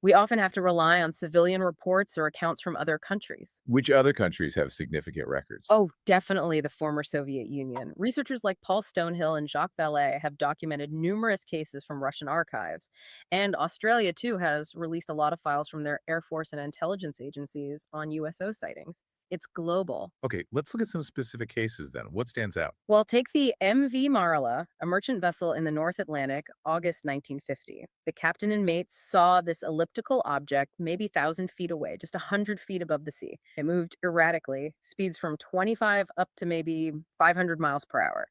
We often have to rely on civilian reports or accounts from other countries. Which other countries have significant records? Oh, definitely the former Soviet Union. Researchers like Paul Stonehill and Jacques Vallée have documented numerous cases from Russian archives. And Australia, too, has released a lot of files from their Air Force and intelligence agencies on USO sightings. It's global. Okay, let's look at some specific cases then. What stands out? Well, take the MV Marla, a merchant vessel in the North Atlantic, August 1950. The captain and mates saw this elliptical object maybe 1,000 feet away, just 100 feet above the sea. It moved erratically, speeds from 25 up to maybe 500 miles per hour.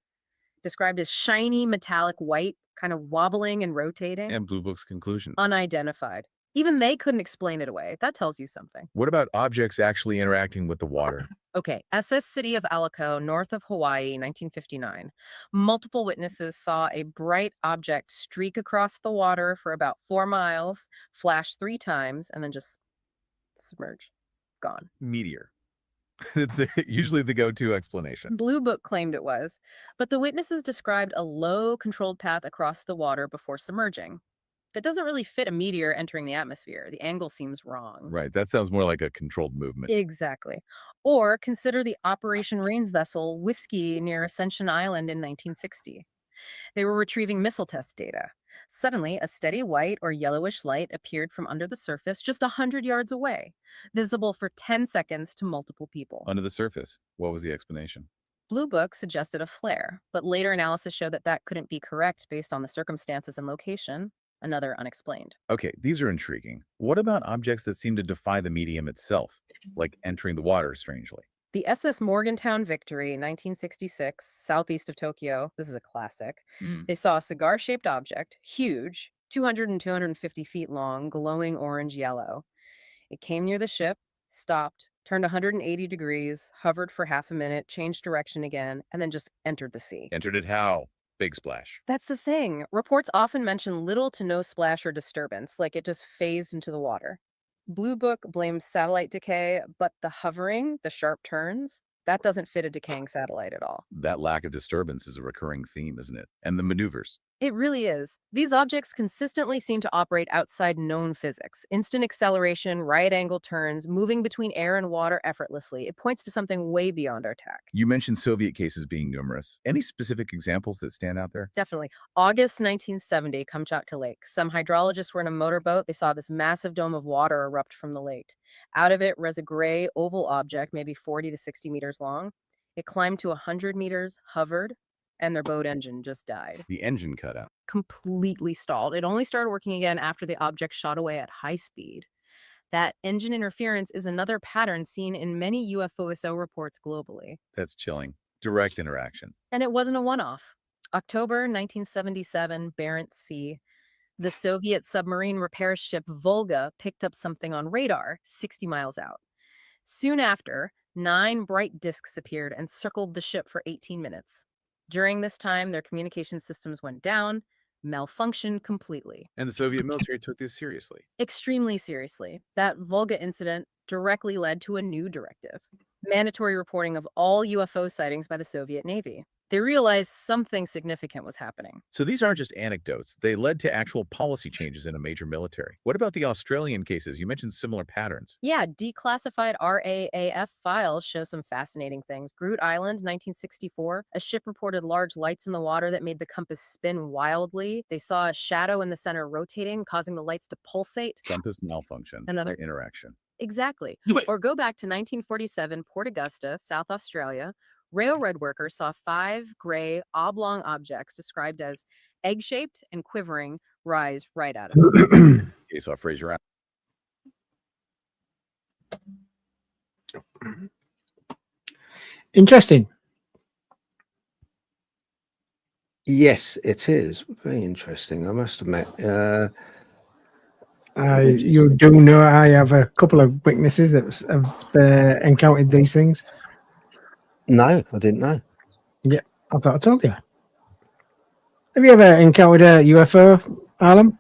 Described as shiny metallic white, kind of wobbling and rotating. And Blue Book's conclusion? Unidentified. Even they couldn't explain it away. That tells you something. What about objects actually interacting with the water? Okay, SS City of Alico, north of Hawaii, 1959. Multiple witnesses saw a bright object streak across the water for about 4 miles, flash 3 times, and then just submerge. Gone. Meteor. It's usually the go-to explanation. Blue Book claimed it was, but the witnesses described a low, controlled path across the water before submerging. That doesn't really fit a meteor entering the atmosphere. The angle seems wrong. Right. That sounds more like a controlled movement. Exactly. Or consider the Operation Rains vessel Whiskey near Ascension Island in 1960. They were retrieving missile test data. Suddenly, a steady white or yellowish light appeared from under the surface just 100 yards away, visible for 10 seconds to multiple people. Under the surface. What was the explanation? Blue Book suggested a flare, but later analysis showed that that couldn't be correct based on the circumstances and location. Another unexplained. Okay, these are intriguing. What about objects that seem to defy the medium itself, like entering the water strangely? The SS Morgantown Victory, 1966, southeast of Tokyo. This is a classic. They saw a cigar-shaped object, huge, 200 and 250 feet long, glowing orange-yellow. It came near the ship, stopped, turned 180 degrees, hovered for half a minute, changed direction again, and then just entered the sea. Entered it how? Big splash. That's the thing. Reports often mention little to no splash or disturbance, like it just phased into the water. Blue Book blames satellite decay, but the hovering, the sharp turns, that doesn't fit a decaying satellite at all. That lack of disturbance is a recurring theme, isn't it? And the maneuvers. It really is. These objects consistently seem to operate outside known physics. Instant acceleration, right-angle turns, moving between air and water effortlessly. It points to something way beyond our tech. You mentioned Soviet cases being numerous. Any specific examples that stand out there? Definitely. August 1970, Kamchatka Lake. Some hydrologists were in a motorboat. They saw this massive dome of water erupt from the lake. Out of it rose a gray oval object, maybe 40 to 60 meters long. It climbed to 100 meters, hovered, and their boat engine just died. The engine cut out. Completely stalled. It only started working again after the object shot away at high speed. That engine interference is another pattern seen in many UFOSO reports globally. That's chilling. Direct interaction. And it wasn't a one-off. October 1977, Barents Sea. The Soviet submarine repair ship Volga picked up something on radar 60 miles out. Soon after, 9 bright disks appeared and circled the ship for 18 minutes. During this time, their communication systems went down, malfunctioned completely. And the Soviet military took this seriously. Extremely seriously. That Volga incident directly led to a new directive: mandatory reporting of all UFO sightings by the Soviet Navy. They realized something significant was happening. So these aren't just anecdotes. They led to actual policy changes in a major military. What about the Australian cases? You mentioned similar patterns. Yeah, declassified RAAF files show some fascinating things. Groot Island, 1964. A ship reported large lights in the water that made the compass spin wildly. They saw a shadow in the center rotating, causing the lights to pulsate. Compass malfunction. Another interaction. Exactly. Or go back to 1947, Port Augusta, South Australia. Railroad workers saw 5 gray oblong objects described as egg-shaped and quivering rise right out of the sea. Okay, saw Fraser. Interesting. Yes, it is very interesting. I must admit. You do know I have a couple of witnesses that have encountered these things. No, I didn't know. Yeah, I thought I told you. Have you ever encountered a UFO, Alan?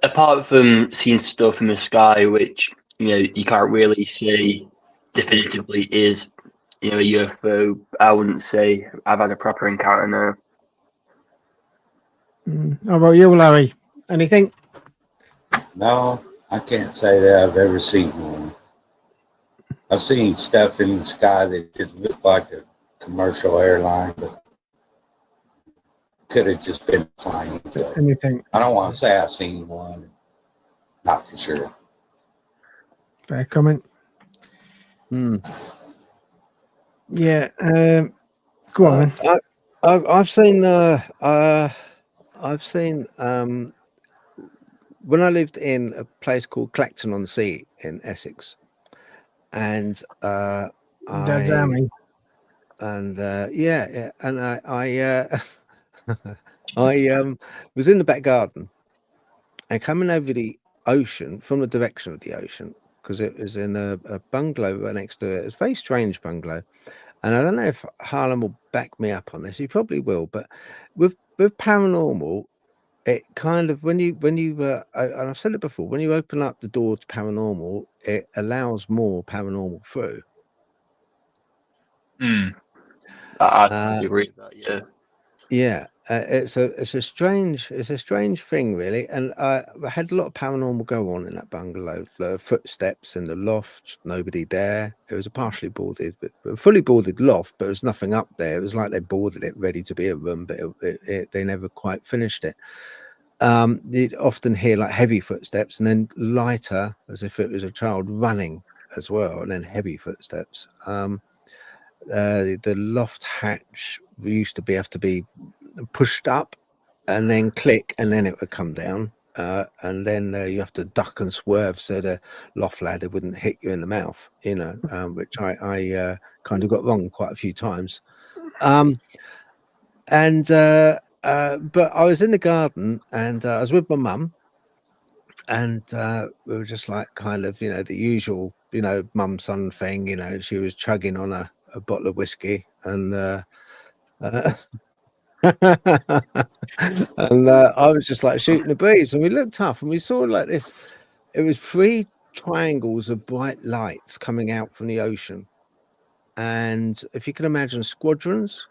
Apart from seeing stuff in the sky, which you can't really say definitively is a UFO, I wouldn't say I've had a proper encounter now. How about you, Larry? Anything? No, I can't say that I've ever seen one. I've seen stuff in the sky that didn't look like a commercial airline, but could have just been flying. So Anything? I don't want to say I've seen one. Not for sure. Fair comment. Yeah. Go on, then. I've seen. I've seen. When I lived in a place called Clacton-on-Sea in Essex, and Dad's Army. And yeah, and I was in the back garden and coming over the ocean from the direction of the ocean, because it was in a bungalow right next to it. It's a very strange bungalow, and I don't know if Harlan will back me up on this. He probably will, but with paranormal, it kind of when you and I've said it before, when you open up the door to paranormal, it allows more paranormal through. I agree with that. Yeah. Yeah, it's a strange thing, really. And I had a lot of paranormal go on in that bungalow. Footsteps in the loft, nobody there. It was a partially boarded, but fully boarded loft, but there was nothing up there. It was like they boarded it ready to be a room, but they never quite finished it. You'd often hear like heavy footsteps, and then lighter, as if it was a child running as well, and then heavy footsteps. The loft hatch used to have to be pushed up and then click, and then it would come down, and then you have to duck and swerve so the loft ladder wouldn't hit you in the mouth, which I kind of got wrong quite a few times. But I was in the garden, and I was with my mum, and we were just like kind of, the usual, mum son thing. She was chugging on a bottle of whiskey, and and I was just like shooting the breeze, and we looked up and we saw like this. It was 3 triangles of bright lights coming out from the ocean, and if you can imagine squadrons,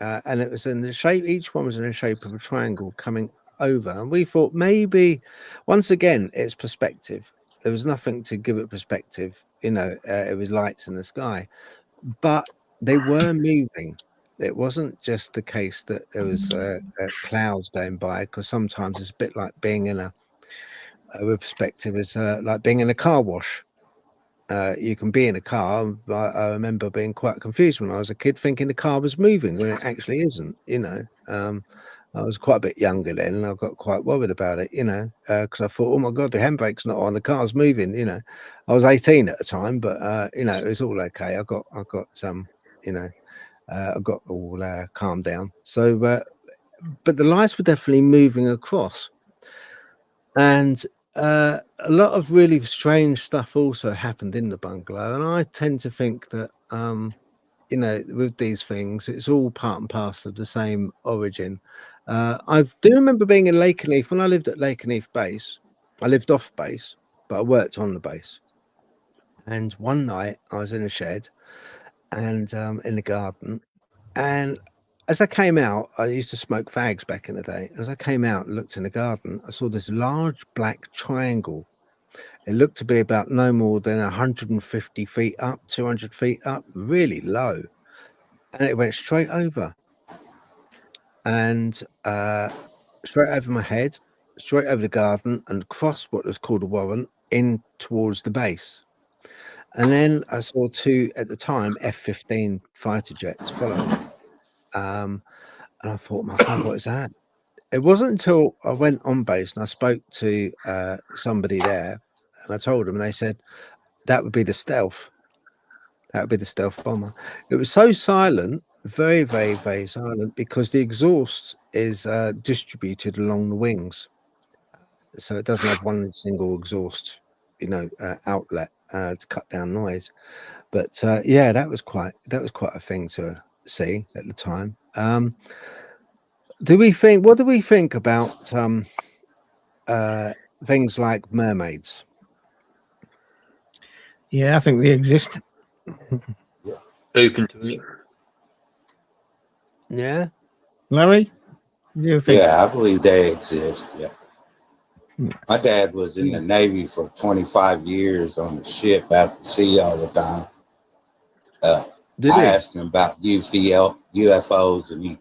and it was in the shape. Each one was in the shape of a triangle coming over, and we thought maybe, once again, it's perspective. There was nothing to give it perspective. It was lights in the sky, but they were moving. It wasn't just the case that there was clouds going by, because sometimes it's a bit like being in a perspective is like being in a car wash. You can be in a car. I remember being quite confused when I was a kid, thinking the car was moving when it actually isn't. I was quite a bit younger then, and I got quite worried about it. Because I thought, oh my God, the handbrake's not on, the car's moving. I was 18 at the time, but it was all okay. I got all calmed down. So, but the lights were definitely moving across, and a lot of really strange stuff also happened in the bungalow. And I tend to think that, with these things, it's all part and parcel of the same origin. I do remember being in Lakenheath when I lived at Lakenheath Base. I lived off base, but I worked on the base. And one night I was in a shed and in the garden, and as I came out, I used to smoke fags back in the day. As I came out and looked in the garden, I saw this large black triangle. It looked to be about no more than 150 feet up, 200 feet up, really low. And it went straight over. And straight over my head, straight over the garden, and across what was called a warren in towards the base. And then I saw 2, at the time, F-15 fighter jets following. And I thought, my God, what is that? It wasn't until I went on base and I spoke to somebody there, and I told them, and they said that would be the stealth. That would be the stealth bomber. It was so silent, very, very, very silent, because the exhaust is distributed along the wings, so it doesn't have one single exhaust, outlet to cut down noise. But yeah, that was quite a thing to see at the time. What do we think about things like mermaids? Yeah, I think they exist. Open to it. Yeah, Larry, what do you think? Yeah, I believe they exist. Yeah. My dad was in the Navy for 25 years on the ship out to sea all the time. I asked him about UFOs, and he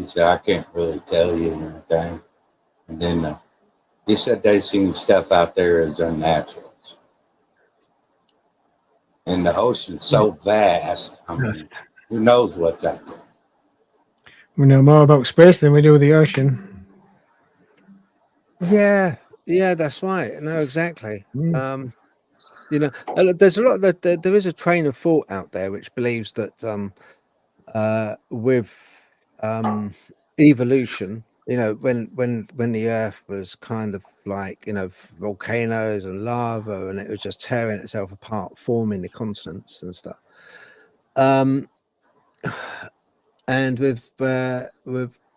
said, I can't really tell you anything. And then he said they seen stuff out there as unnatural. And the ocean's so vast, I mean, who knows what's out there? We know more about space than we do the ocean. Yeah, that's right. No, exactly. There's a lot that there is a train of thought out there which believes that with evolution, when the Earth was kind of like volcanoes and lava, and it was just tearing itself apart, forming the continents and stuff. And with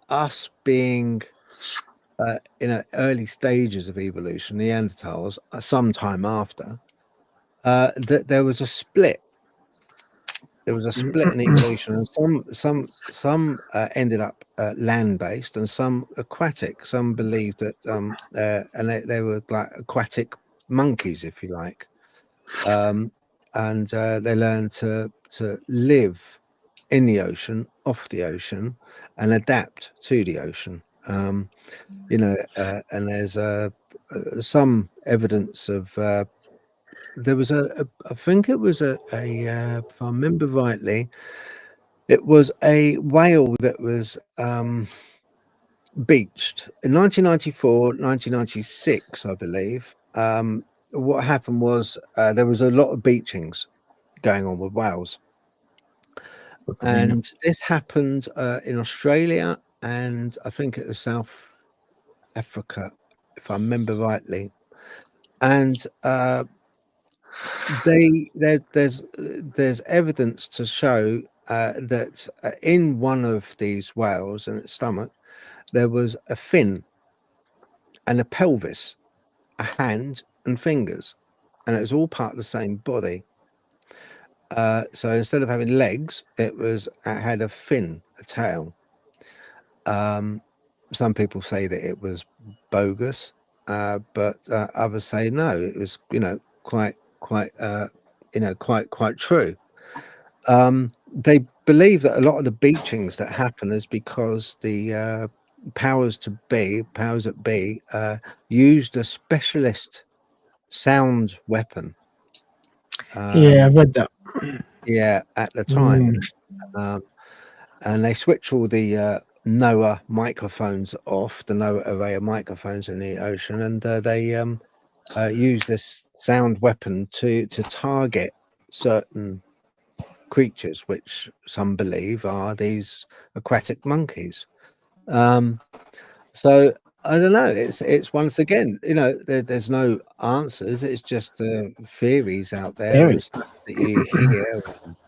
us being early stages of evolution, Neanderthals, sometime after, that there was a split There was a split in evolution, and some ended up land-based, and some aquatic. Some believed that, and they were like aquatic monkeys, if you like, and they learned to live in the ocean, off the ocean, and adapt to the ocean. You know, and there's some evidence of. There was I think it was if I remember rightly, it was a whale that was beached in 1994, 1996, I believe. What happened was there was a lot of beachings going on with whales. And this happened in Australia, and I think it was South Africa, if I remember rightly. And there's evidence to show that in one of these whales in its stomach there was a fin and a pelvis, a hand and fingers, and it was all part of the same body. So instead of having legs, it had a fin, a tail. Some people say that it was bogus, but others say no, it was quite true. They believe that a lot of the beachings that happen is because the powers that be used a specialist sound weapon. Yeah, I've read that. Yeah, at the time. And they switch all the NOAA microphones off, the NOAA array of microphones in the ocean, and they use this sound weapon to target certain creatures, which some believe are these aquatic monkeys. So I don't know. It's once again, there's no answers. It's just theories out there and stuff that you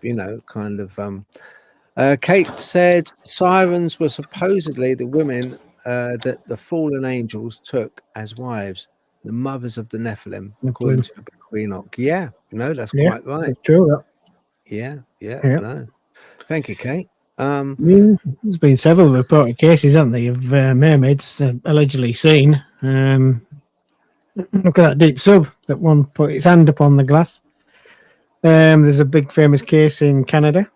hear. Kind of. Kate said sirens were supposedly the women that the fallen angels took as wives, the mothers of the Nephilim, according to the Book of Enoch. Yeah, that's quite right. That's true. Yeah. No, thank you, Kate. There's been several reported cases, haven't there, of mermaids allegedly seen. Look at that deep sub that one put its hand upon the glass. There's a big famous case in Canada.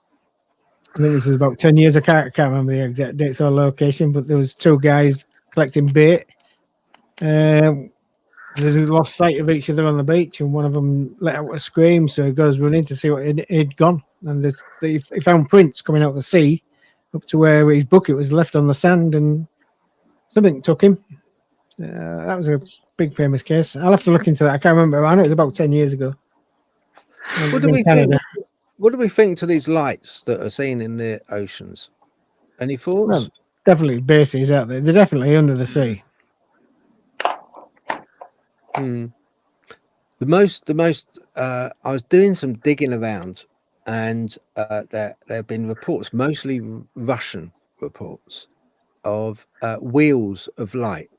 I think this was about 10 years. I can't remember the exact dates or location, but there was two guys collecting bait. They lost sight of each other on the beach, and one of them let out a scream, so he goes running to see what he'd gone. And he found prints coming out of the sea up to where his bucket was left on the sand, and something took him. That was a big famous case. I'll have to look into that. I can't remember. I know it was about 10 years ago. What do we think to these lights that are seen in the oceans? Any thoughts? Well, definitely bases out there. They're definitely under the sea. The most. I was doing some digging around, and there have been reports, mostly Russian reports, of wheels of light,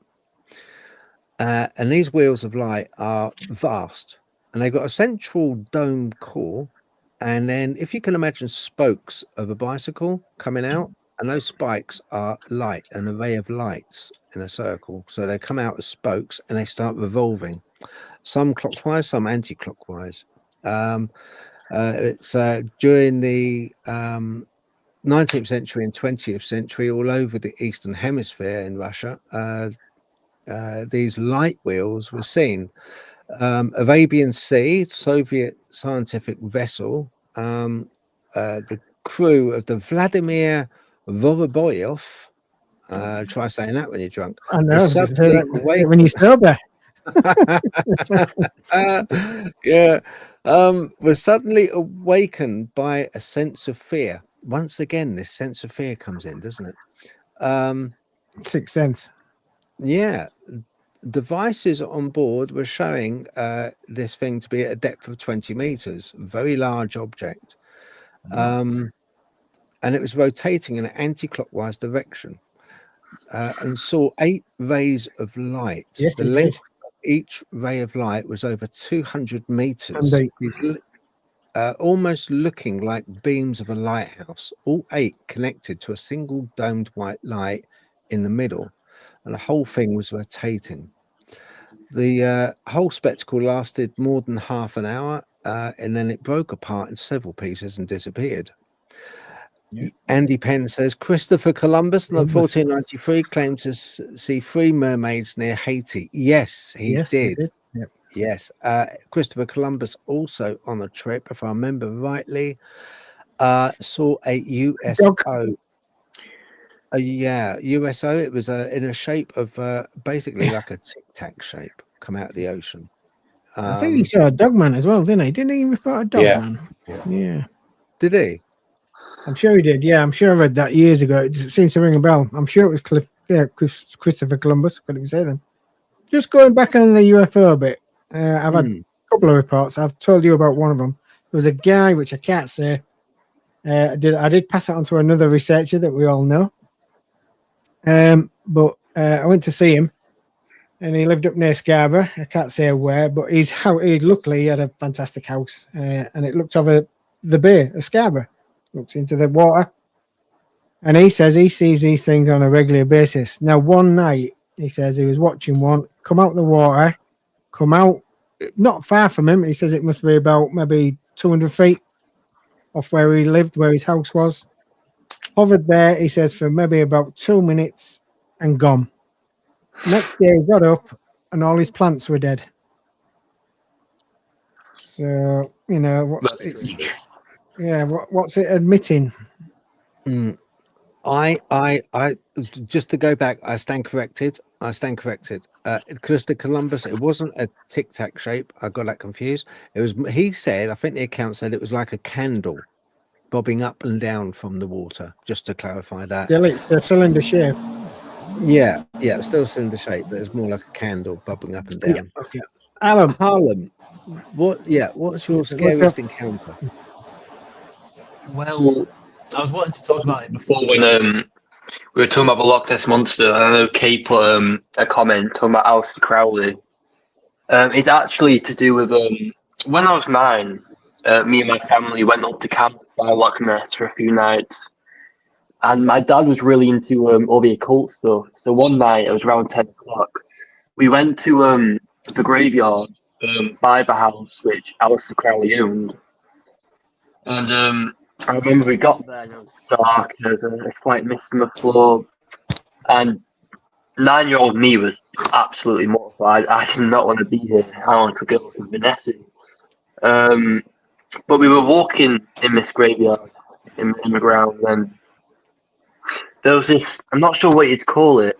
and these wheels of light are vast, and they've got a central dome core, and then if you can imagine spokes of a bicycle coming out, and those spikes are light, an array of lights in a circle. So they come out as spokes and they start revolving, some clockwise, some anti-clockwise. It's during the 19th century and 20th century, all over the Eastern Hemisphere in Russia, these light wheels were seen. Arabian Sea, Soviet scientific vessel, the crew of the Vladimir Voroboyov, try saying that when you're drunk. I know, when you're sober. Yeah, was suddenly awakened by a sense of fear. Once again, this sense of fear comes in, doesn't it? Sixth sense. Yeah. Devices on board were showing this thing to be at a depth of 20 meters, very large object, and it was rotating in an anti-clockwise direction, and saw 8 rays of light. Yes, the length of each ray of light was over 200 meters. almost looking like beams of a lighthouse, all 8 connected to a single domed white light in the middle, and the whole thing was rotating. The whole spectacle lasted more than half an hour, and then it broke apart in several pieces and disappeared. Yeah. Andy Penn says Christopher Columbus in 1493 claimed to see 3 mermaids near Haiti. Yes, he did. Yep. Yes. Christopher Columbus also on a trip, if I remember rightly, saw a USO. USO. It was in a shape of basically like a tic-tac shape come out of the ocean. I think he saw a Dogman as well, didn't he? Didn't he report a Dogman? Yeah. Did he? I'm sure he did. Yeah, I'm sure I read that years ago. It seems to ring a bell. I'm sure it was Christopher Columbus. Couldn't even say them. Just going back on the UFO bit, I've had a couple of reports. I've told you about one of them. There was a guy, which I can't say. I did pass it on to another researcher that we all know. But I went to see him, and he lived up near Scarborough. I can't say where, but luckily he had a fantastic house, and it looked over the bay of Scarborough. Looks into the water, and he says he sees these things on a regular basis. Now, one night, he says he was watching one come out the water, come out not far from him. He says it must be about maybe 200 feet off where he lived, where his house was. Hovered there, he says, for maybe about 2 minutes and gone. Next day, he got up and all his plants were dead. So, you know, what's it admitting? I just to go back, I stand corrected. Christopher Columbus, it wasn't a tic-tac shape. I got that confused. It was, he said, I think the account said it was like a candle bobbing up and down from the water, just to clarify that. It's the cylinder shape. Yeah, still cylinder shape, but it's more like a candle bobbing up and down. Yeah, okay. Harlem, what's your scariest encounter? Well, I was wanting to talk about it before when we were talking about the Loch Ness Monster. I know Kate put a comment talking about Aleister Crowley. It's actually to do with when I was 9, me and my family went up to camp by Loch Ness for a few nights. And my dad was really into all the occult stuff. So one night, it was around 10 o'clock, we went to the graveyard by the house, which Aleister Crowley owned. And I remember we got there, and it was dark, and there was a slight mist on the floor. And 9-year-old me was absolutely mortified. I did not want to be here. I wanted to go to Vanessa. But we were walking in this graveyard in the ground, and there was this, I'm not sure what you'd call it.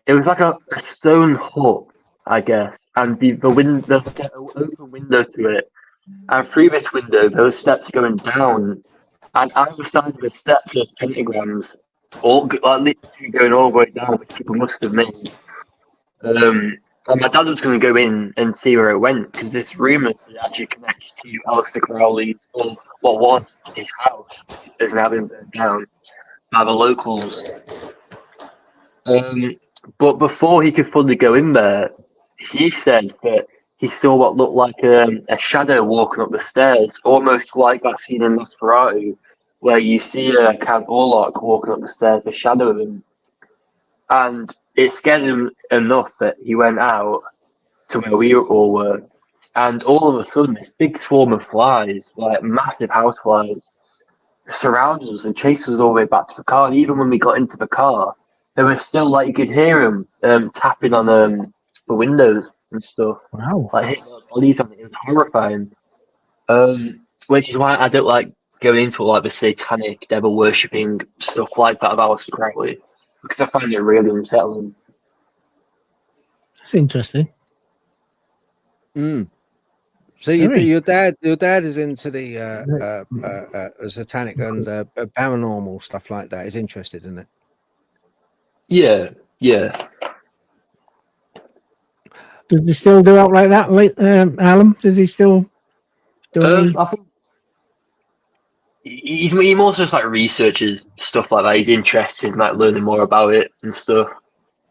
It was like a stone hut, I guess, and the window, the open window to it. And through this window, there were steps going down, and either side of the steps there's pentagrams, all literally going all the way down, which people must have made. And my dad was going to go in and see where it went, because this rumour that actually connects to Aleister Crowley's, or what was his house, has now been burned down by the locals. But before he could fully go in there, he said that he saw what looked like a shadow walking up the stairs, almost like that scene in Nosferatu, where you see Count Orlok walking up the stairs, the shadow of him. And it scared him enough that he went out to where we all were, and all of a sudden this big swarm of flies, like massive house flies, surrounded us and chased us all the way back to the car. And even when we got into the car, there was still, like, you could hear them tapping on the windows and stuff. Wow. Like hitting their bodies on it. It was horrifying. Which is why I don't like going into like the satanic, devil worshipping stuff like that of Aleister Crowley, because I find it really unsettling. That's interesting. So your dad is into the satanic and paranormal stuff like that. He's interested in it. Yeah. Does he still do out like that, Alan? Does he still do I think he more just like researches stuff like that. He's interested in like learning more about it and stuff.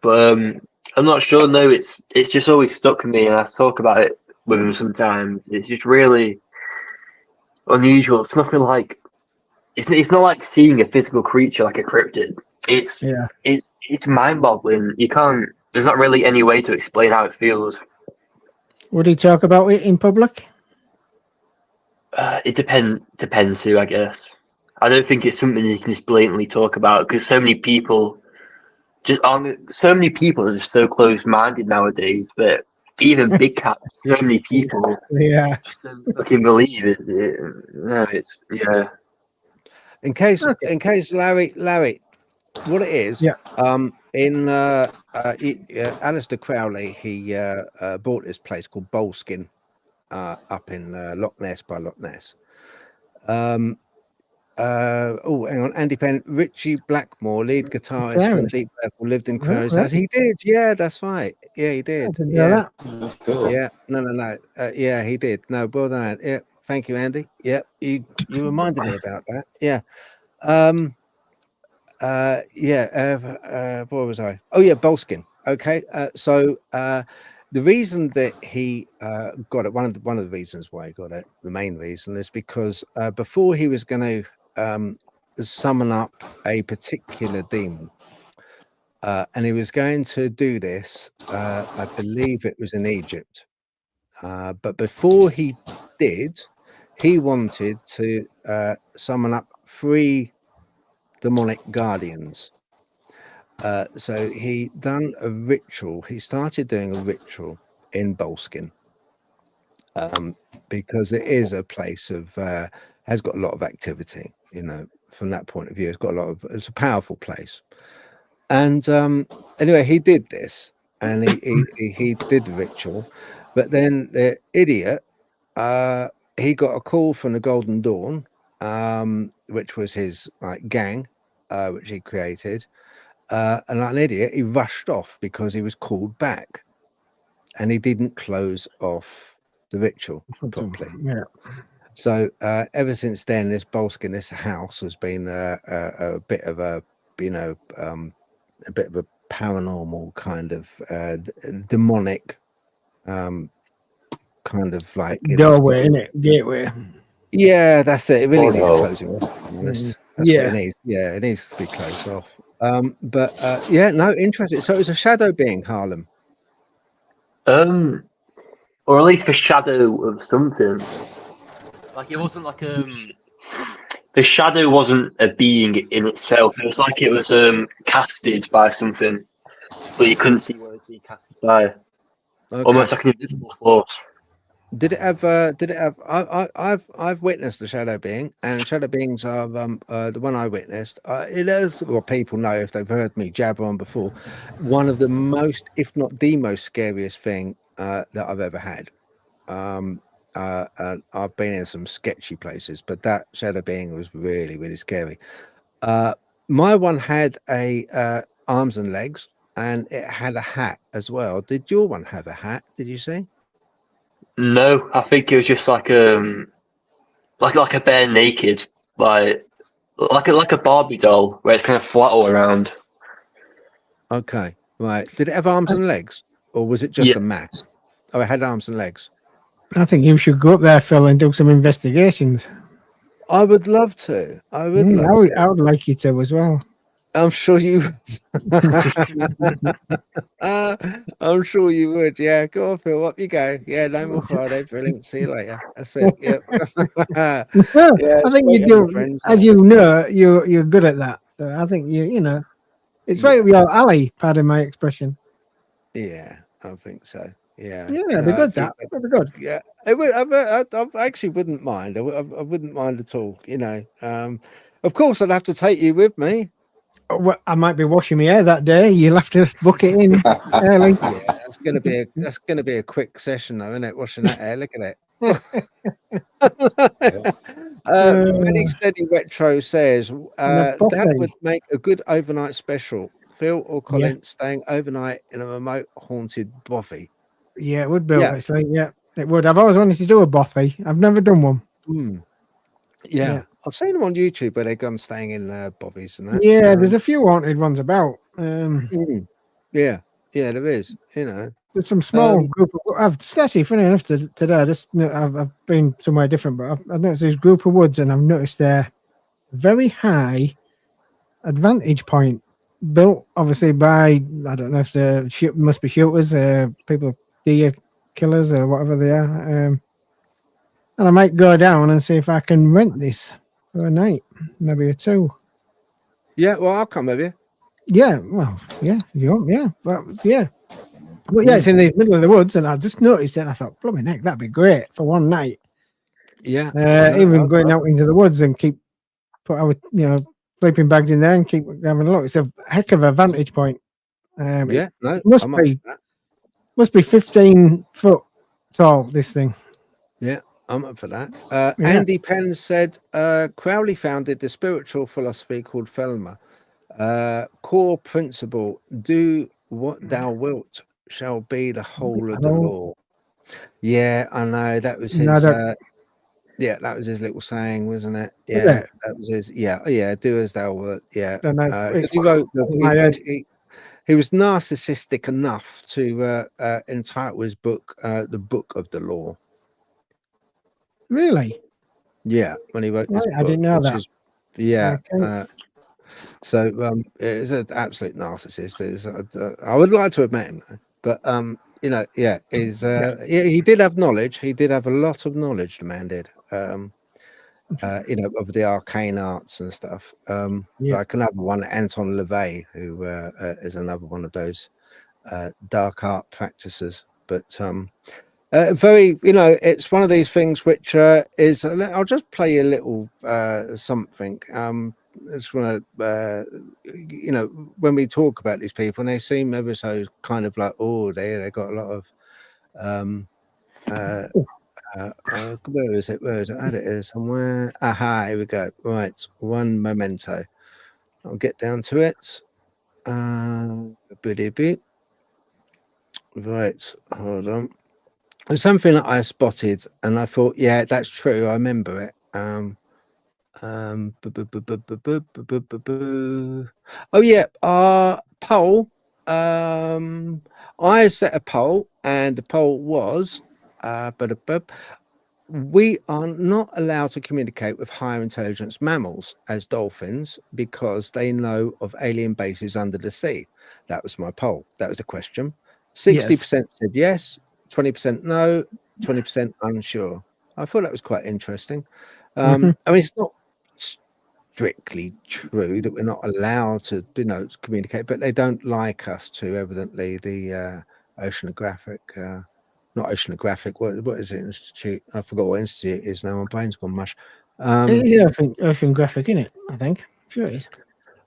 But I'm not sure. No, it's just always stuck with me, and I talk about it with him sometimes. It's just really, unusual. It's nothing like it's not like seeing a physical creature like a cryptid. It's mind-boggling. You can't. There's not really any way to explain how it feels. Would he talk about it in public? It depends who, I guess. I don't think it's something you can just blatantly talk about because so many people are just so closed-minded nowadays. But even big cats, so many people just don't fucking believe it. No, it's In case Larry, what it is, in Alistair Crowley, he bought this place called Boleskine up in Loch Ness by Loch Ness. Hang on, Andy Penn, Richie Blackmore, lead guitarist from Deep Purple, lived in Crowley's house. He did, yeah, that's right. Yeah, he did. Yeah, yeah, no. Yeah, he did. No, well done. Yeah, thank you, Andy. Yeah, you reminded me about that. Yeah. Where was I? Oh yeah, Boleskine. Okay. So the reason that he got it, one of the reasons why he got it, the main reason is because before he was going to summon up a particular demon, and he was going to do this, I believe it was in Egypt, but before he did, he wanted to summon up 3 demonic guardians. So he done a ritual. He started doing a ritual in Boleskine because it is a place of has got a lot of activity. You know, from that point of view, it's a powerful place. And anyway, he did this, and he did the ritual, but then the idiot, he got a call from the Golden Dawn, which was his gang, which he created. And like an idiot, he rushed off because he was called back, and he didn't close off the ritual properly. Yeah. So ever since then, this Boleskine, this house, has been a bit of a paranormal kind of demonic kind of like doorway, isn't it? Gateway. Yeah, that's it. It really needs closing off. That's what it needs. Yeah, it needs to be closed off. Interesting. So it's a shadow being, Harlem. or at least a shadow of something. Like it wasn't like the shadow wasn't a being in itself. It was like it was casted by something, but you couldn't see what it was being casted by. Okay. Almost like an invisible force. Did it have? I've witnessed the shadow being, and shadow beings are the one I witnessed. It is, or people know if they've heard me jabber on before, one of the most, if not the most scariest thing that I've ever had. I've been in some sketchy places, but that shadow being was really, really scary. My one had a arms and legs, and it had a hat as well. Did your one have a hat? Did you see? No, I think it was just like a bare naked, like a Barbie doll where it's kind of flat all around. Okay, right. Did it have arms and legs, or was it just a mass? Oh, it had arms and legs. I think you should go up there, Phil, and do some investigations. I would love to. I would like you to as well. I'm sure you would. I'm sure you would. Yeah, go on, Phil. Up you go. Yeah, no more Friday. Brilliant. See you later. That's it. Yep. I think you do. Friends, as you know, you're good at that. So I think you know, it's right up your alley. Pardon my expression. Yeah, I think so. Yeah. Yeah, it'd be good. That'd be good. Yeah, it would. I actually wouldn't mind. I wouldn't mind at all. You know. Of course, I'd have to take you with me. Well, I might be washing my hair that day. You'll have to book it in early. Yeah, that's gonna be a quick session, though, isn't it? Washing that hair. Look at it. Many Steady Retro says that would make a good overnight special. Phil or Colin staying overnight in a remote haunted bothy. Yeah, it would be actually. Yeah, it would. I've always wanted to do a bothy. I've never done one. Yeah. I've seen them on YouTube where they're gone staying in bobbies and that. Yeah, there's a few haunted ones about. Yeah, there is. You know, There's some small group of. I've actually, funny enough, today I've been somewhere different, but I've noticed this group of woods, and I've noticed they're very high advantage point, built obviously by, I don't know if they're must be shooters, people, deer killers or whatever they are. And I might go down and see if I can rent this for a night, maybe a 2. Yeah, well, I'll come with you. Yeah, well, yeah, but yeah, it's in the middle of the woods, and I just noticed it, and I thought, blooming heck, that'd be great for one night. Yeah, even going out into the woods and put our sleeping bags in there and keep having a look. It's a heck of a vantage point. Must be 15 foot tall, this thing. Yeah, I'm up for that. Andy Penn said Crowley founded the spiritual philosophy called Thelma. Core principle: do what thou wilt shall be the whole of the law. Yeah, I know, that was his. That was his little saying, wasn't it? Yeah, that was his. Yeah. Do as thou wilt. Yeah. He wrote. He was narcissistic enough to entitle his book "The Book of the Law." Really? Yeah, when he wrote this book, I didn't know that. So it's an absolute narcissist. I would like to have met him, but he did have knowledge. He did have a lot of knowledge. The man did. Of the arcane arts and stuff. Like another one, Anton LaVey, who is another one of those dark art practices. But very, it's one of these things which is. I'll just play a little something. I just want to, when we talk about these people, and they seem ever so kind of like, they got a lot of. Where is it? I had it here somewhere. Aha, here we go. Right, one memento. I'll get down to it. Right, hold on. There's something that I spotted, and I thought, yeah, that's true. I remember it. Oh yeah, poll. I set a poll, and the poll was, we are not allowed to communicate with higher intelligence mammals as dolphins because they know of alien bases under the sea. That was my poll. That was the question. 60% said yes, 20% no, 20% unsure. I thought that was quite interesting. I mean, it's not strictly true that we're not allowed to, communicate, but they don't like us to. Evidently, the oceanographic. Not oceanographic. What is it? Institute? I forgot what institute it is now. My brain's gone mush. It is oceanographic, isn't it? I think. Sure it is.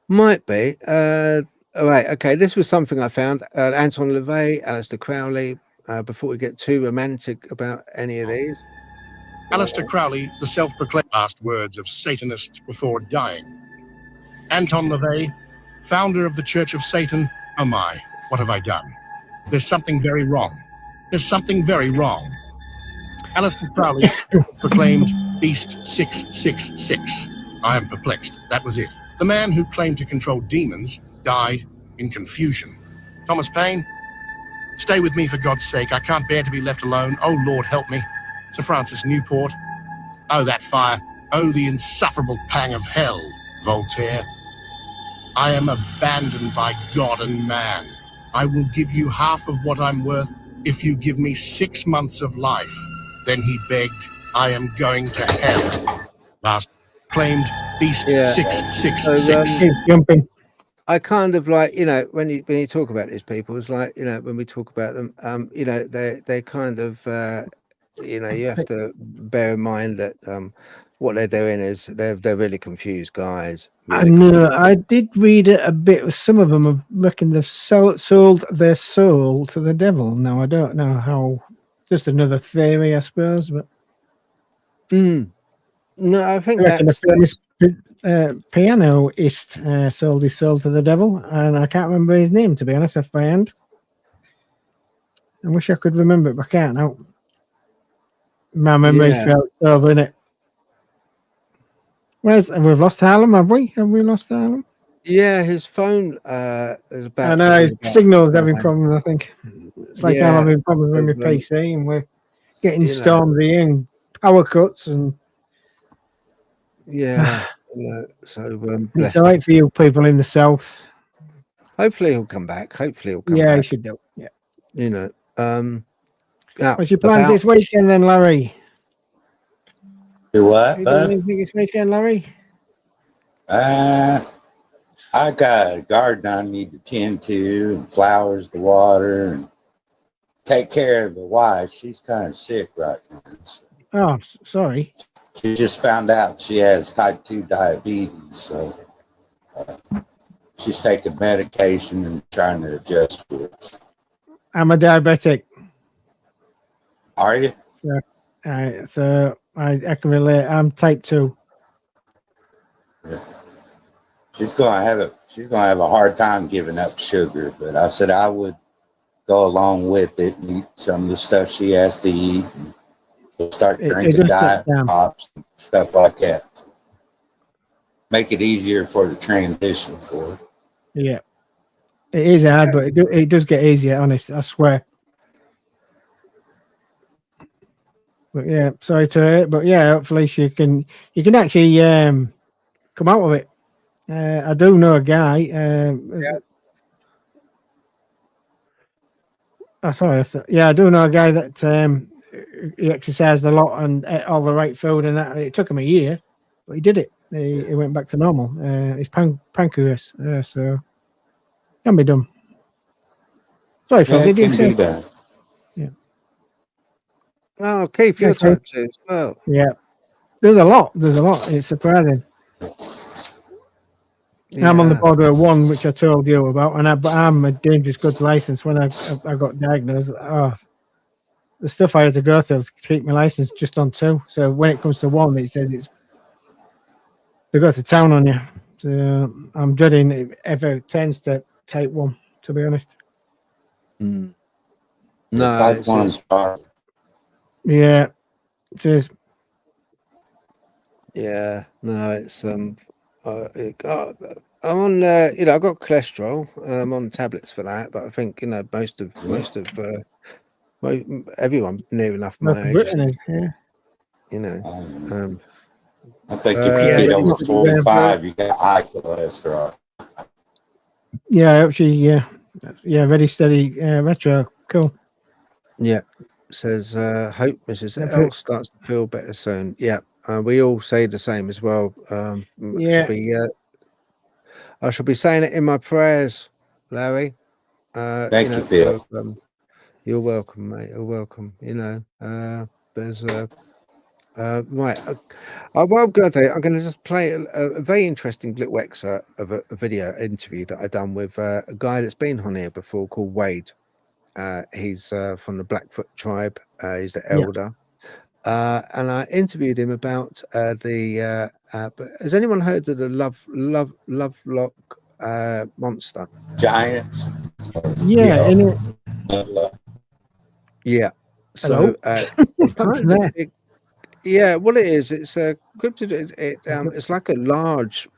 Might be. All right. Okay. This was something I found. Anton LaVey, Aleister Crowley. Before we get too romantic about any of these. Aleister Crowley, the self-proclaimed last words of Satanist before dying. Anton LaVey, founder of the Church of Satan. Oh my, what have I done? There's something very wrong. There's something very wrong. Aleister Crowley proclaimed Beast 666. I am perplexed. That was it. The man who claimed to control demons died in confusion. Thomas Paine, stay with me for God's sake. I can't bear to be left alone. Oh, Lord, help me. Sir Francis Newport. Oh, that fire. Oh, the insufferable pang of hell. Voltaire. I am abandoned by God and man. I will give you half of what I'm worth if you give me 6 months of life. Then he begged, I am going to hell. Last claimed Beast 666. Jumping. I kind of like, when you talk about these people, it's like, when we talk about them, they kind of, you have to bear in mind that what they're doing is they're really confused guys. Really I know. I did read it a bit. Some of them reckon they've sold their soul to the devil. Now I don't know how. Just another theory, I suppose. But no, I think that's the pianoist sold his soul to the devil, and I can't remember his name, to be honest, off by hand. I wish I could remember it, but I can't now. My memory felt over, innit? We've lost Harlem, have we? Have we lost Harlem? Yeah, his phone is about. I know his signal's having problems, I think. It's like I'm having problems with my PC, and we're getting stormy and power cuts, and so it's all right for you people in the south. Hopefully he'll come back. He should do. Yeah. What's your plans this weekend then, Larry? Do what? You doing anything this weekend, Larry? I got a garden I need to tend to, and flowers to water, and take care of the wife. She's kind of sick right now. Oh, sorry. She just found out she has type 2 diabetes, so she's taking medication and trying to adjust to it. I'm a diabetic. Are you? So I can relate. I'm type 2. Yeah. She's gonna have a hard time giving up sugar, but I said I would go along with it and eat some of the stuff she has to eat. And start drinking diet pops and stuff like that. Make it easier for the transition for her. Yeah, it is hard, but it does get easier. Honest, I swear. But yeah, sorry to hear it, but yeah, hopefully you can actually come out of it. I do know a guy. I do know a guy that he exercised a lot and ate all the right food, and that it took him a year, but he did it. He went back to normal. His pancreas, so can be done. Sorry, Phil. Did you say that? Yeah. Oh, keep your type 2 as well. Yeah. There's a lot. It's surprising. Yeah. I'm on the border of 1, which I told you about, and I'm a dangerous goods license. When I got diagnosed, the stuff I had to go through to keep my license just on 2. So when it comes to 1, it says they go to town on you. So I'm dreading it ever tends to type 1. To be honest. No, type 1's hard. Yeah, it is. Yeah, no, it's I'm on I've got cholesterol. I'm on tablets for that, but I think most of everyone near enough my age. I think if you get over 45, you got high cholesterol. Yeah, actually, very steady retro. Cool. Yeah, says hope Mrs. L starts to feel better soon. Yeah, we all say the same as well. I shall be saying it in my prayers, Larry. Thank you, Phil. So, you're welcome, mate. You're welcome. There's right. What I'm going to do, I'm going to just play a very interesting little excerpt of a video interview that I done with a guy that's been on here before called Wade. He's from the Blackfoot tribe. He's the elder. And I interviewed him about has anyone heard of the Lovelock monster? Giants. Yeah. Yeah. So what it is, it's a cryptid. It's like a large.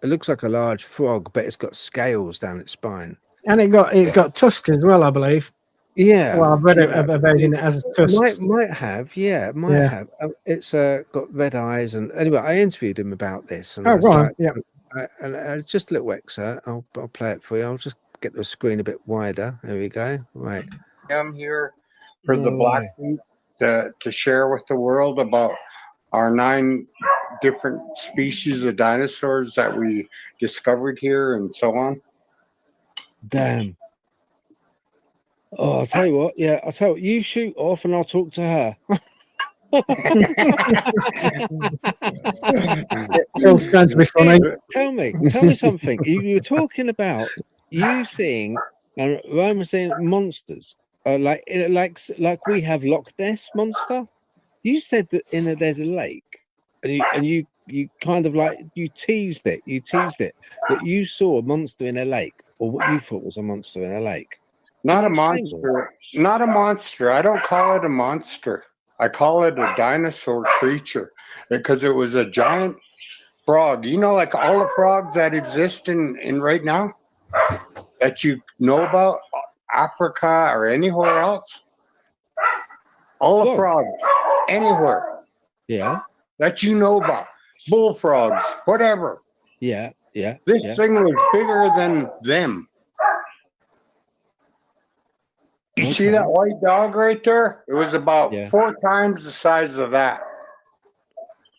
It looks like a large frog, but it's got scales down its spine. And it got tusks as well, I believe. Yeah. Well, I've read a version that has tusks. Might have. It's got red eyes, and anyway, I interviewed him about this. And just a little excerpt. I'll play it for you. I'll just get the screen a bit wider. There we go. Right. I'm here for the Blackfeet to share with the world about our 9 different species of dinosaurs that we discovered here and so on. Damn. Oh, I'll tell you what. Yeah, I'll tell you what. You shoot off, and I'll talk to her. Sounds going to be funny. Tell me something. You were talking about you seeing and Ryan was saying monsters, like we have Loch Ness monster. You said that there's a lake, and you kind of like you teased it that you saw a monster in a lake, or what you thought was a monster in a lake. Not a monster. Not a monster. I don't call it a monster. I call it a dinosaur creature because it was a giant frog. Like all the frogs that exist in right now that you know about. Africa or anywhere else, all the frogs, anywhere. Yeah. That you know about. Bullfrogs, whatever. Yeah. This thing was bigger than them. You see that white dog right there? It was about 4 times the size of that.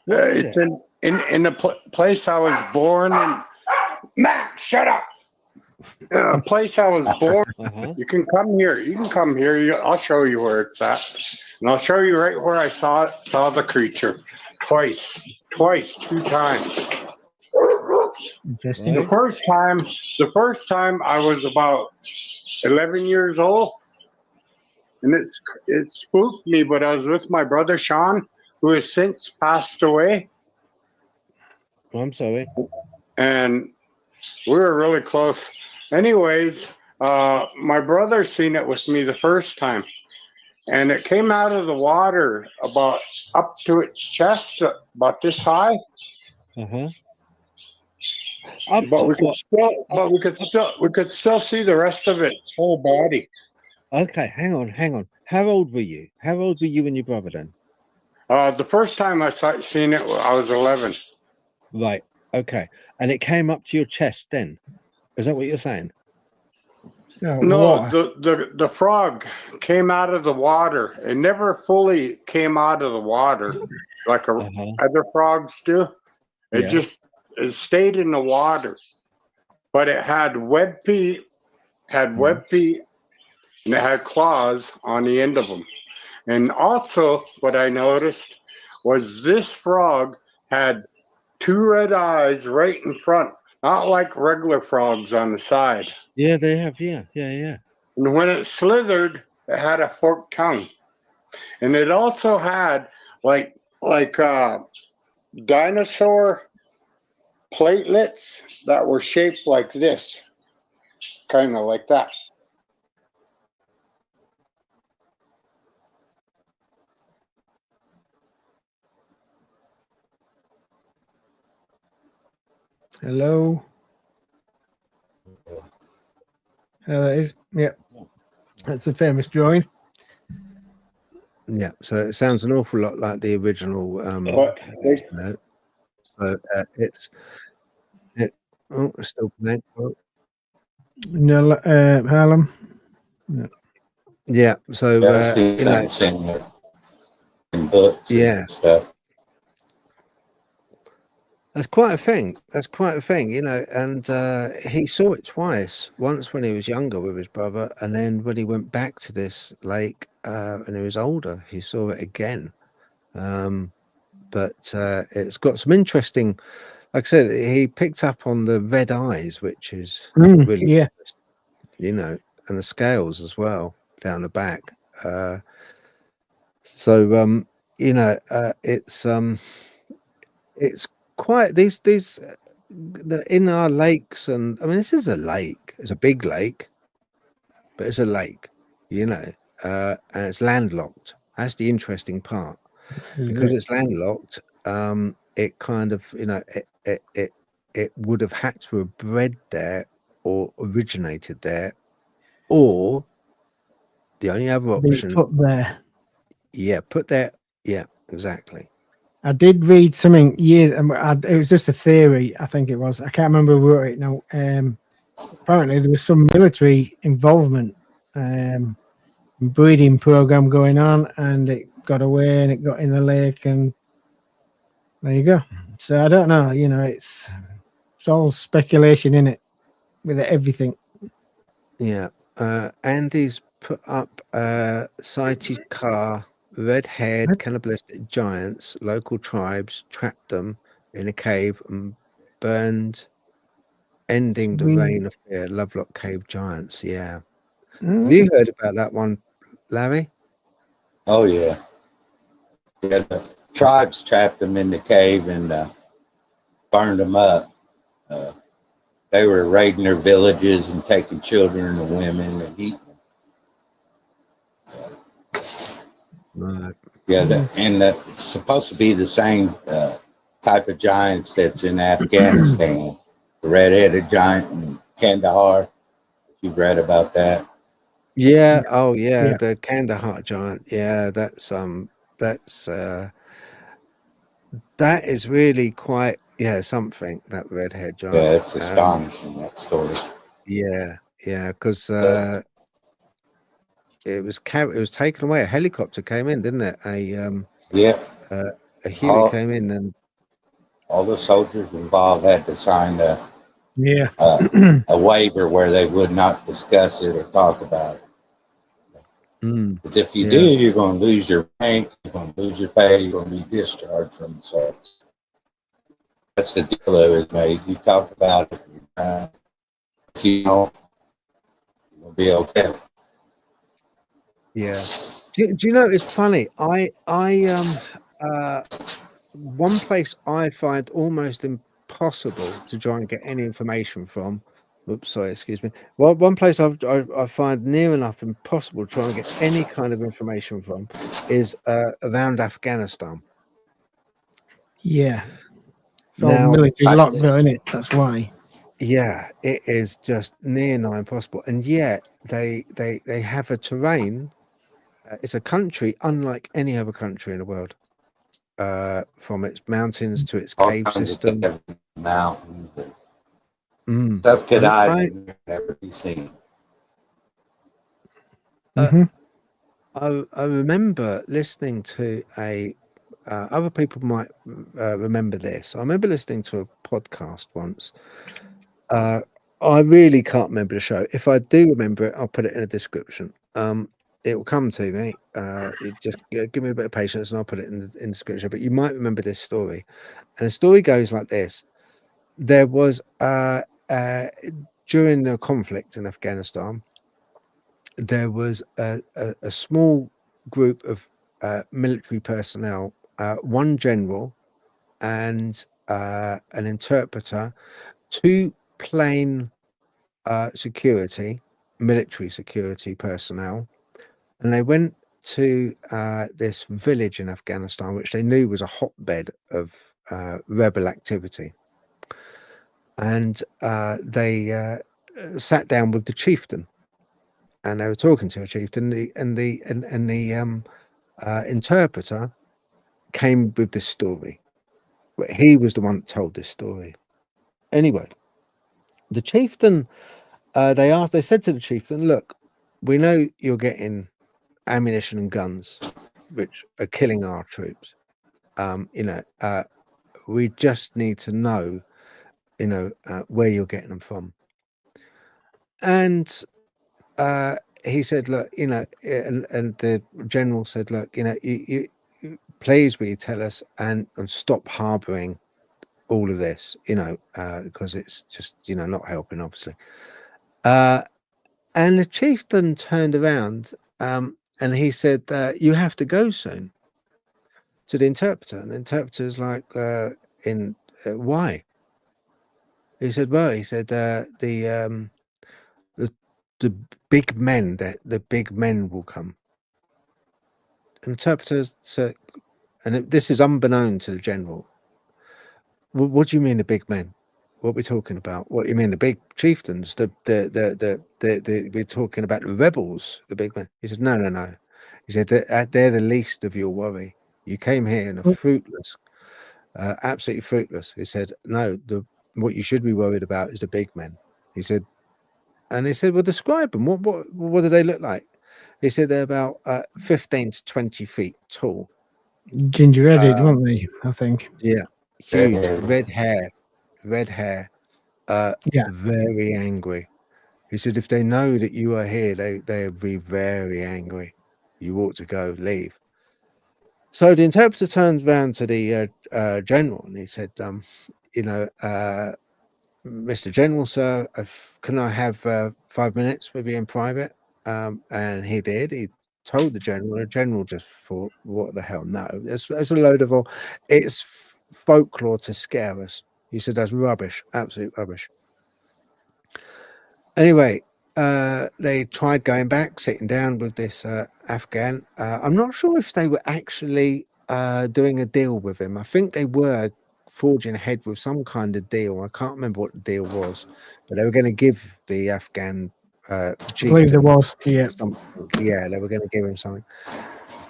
It's in the place I was born in. Matt, shut up. A place I was born. You can come here. I'll show you where it's at, and I'll show you right where I saw the creature twice, 2 times. Interesting. The first time I was about 11 years old, and it spooked me. But I was with my brother Sean, who has since passed away. Oh, I'm sorry. And we were really close. Anyways, my brother seen it with me the first time, and it came out of the water about up to its chest, about this high. But we could still see the rest of its whole body. Okay, hang on. How old were you? How old were you and your brother then? The first time I seen it, I was 11. Right. Okay. And it came up to your chest then? Is that what you're saying? No, the frog came out of the water. It never fully came out of the water like other frogs do. It stayed in the water. But it had web feet, and it had claws on the end of them. And also what I noticed was this frog had 2 red eyes right in front, not like regular frogs on the side. Yeah, they have. Yeah. And when it slithered, it had a forked tongue. And it also had like dinosaur platelets that were shaped like this, kind of like that. Hello. That is. Yeah. That's a famous drawing. Yeah. So it sounds an awful lot like the original. It's still playing. No, Harlem. No. Yeah. So similar in books and stuff. That's quite a thing. And he saw it twice. Once when he was younger with his brother, and then when he went back to this lake and he was older, he saw it again. But it's got some interesting, like I said, he picked up on the red eyes, which is really interesting, and the scales as well down the back. It's quite these in our lakes, and I mean this is a lake. It's a big lake, but it's a lake, and it's landlocked. That's the interesting part. Because it's landlocked, it kind of it would have had to have bred there or originated there, or the only other option put there. Yeah, put there. Yeah, exactly. I did read something years, it was just a theory, I think it was. I can't remember who wrote it now. Apparently, there was some military involvement, breeding program going on, and it got away and it got in the lake, and there you go. So I don't know, it's all speculation in it with everything. Yeah. Andy's put up sighted car. Red-haired cannibalistic giants, local tribes trapped them in a cave and burned, ending the reign of fear. Lovelock Cave giants. Yeah. Have you heard about that one, Larry? Oh, yeah. Yeah, the tribes trapped them in the cave and burned them up. They were raiding their villages and taking children and women and eating them. Right. Yeah, it's supposed to be the same type of giants that's in Afghanistan. The red-headed giant in Kandahar, if you've read about that. Yeah. Oh, yeah. Yeah. The Kandahar giant. Yeah, that is really quite something, that red-haired giant. Yeah, it's astonishing, that story. Yeah, because it was taken away. A helicopter came in, didn't it? A Huey came in, and all the soldiers involved had to sign a waiver where they would not discuss it or talk about it. Because if you do, you're going to lose your rank, you're going to lose your pay, you're going to be discharged from the service. That's the deal that was made. You talk about it, if you don't, you'll be okay. Yeah. Do you know, it's funny. One place I find almost impossible to try and get any information from. Oops, sorry, excuse me. Well, one place I find near enough impossible to try and get any kind of information from is around Afghanistan. Yeah. It's all military lockdown, isn't it? That's why. Yeah, it is just near nigh impossible, and yet they have a terrain. It's a country unlike any other country in the world. From its mountains to its cave system, mountains, stuff could I never be seen. I remember listening to other people might remember this. I remember listening to a podcast once. I really can't remember the show. If I do remember it, I'll put it in a description. It will come to me. Just give me a bit of patience, and I'll put it in the description. But you might remember this story, and the story goes like this: there was during the conflict in Afghanistan, there was a small group of military personnel, one general and an interpreter, two plain military security personnel, and they went to this village in Afghanistan, which they knew was a hotbed of rebel activity, and they sat down with the chieftain, and they were talking to a chieftain. The interpreter came with this story. He was the one that told this story. Anyway, the chieftain, they said to the chieftain, look, we know you're getting ammunition and guns, which are killing our troops. We just need to know, where you're getting them from. And he said, look, and the general said, look, you please will you tell us and stop harboring all of this, because it's just, not helping, obviously. And the chieftain turned around and he said, you have to go soon, to the interpreter. And the interpreter's like, why? He said, well, the big men, the big men will come. Interpreters said, and this is unbeknown to the general. What do you mean the big men? What are we talking about? What do you mean the big chieftains? We're talking about the rebels, the big men. He said, no. He said they're the least of your worry. You came here in a fruitless, absolutely fruitless. He said, no, what you should be worried about is the big men. He said, well, describe them. What do they look like? He said they're about 15 to 20 feet tall. Ginger-headed, weren't they? I think. Yeah, huge, red hair, very angry. He said if they know that you are here, they'll be very angry. You ought to go, leave. So the interpreter turns around to the general and he said, Mr. General, sir, can I have 5 minutes with you in private? And he did. He told the general. The general just thought, what the hell? No, it's a load of it's folklore to scare us. He said, that's rubbish, absolute rubbish. Anyway, they tried going back, sitting down with this Afghan. I'm not sure if they were actually doing a deal with him. I think they were forging ahead with some kind of deal. I can't remember what the deal was, but they were going to give the Afghan chieftain. I believe there was. Yeah. Yeah, they were going to give him something.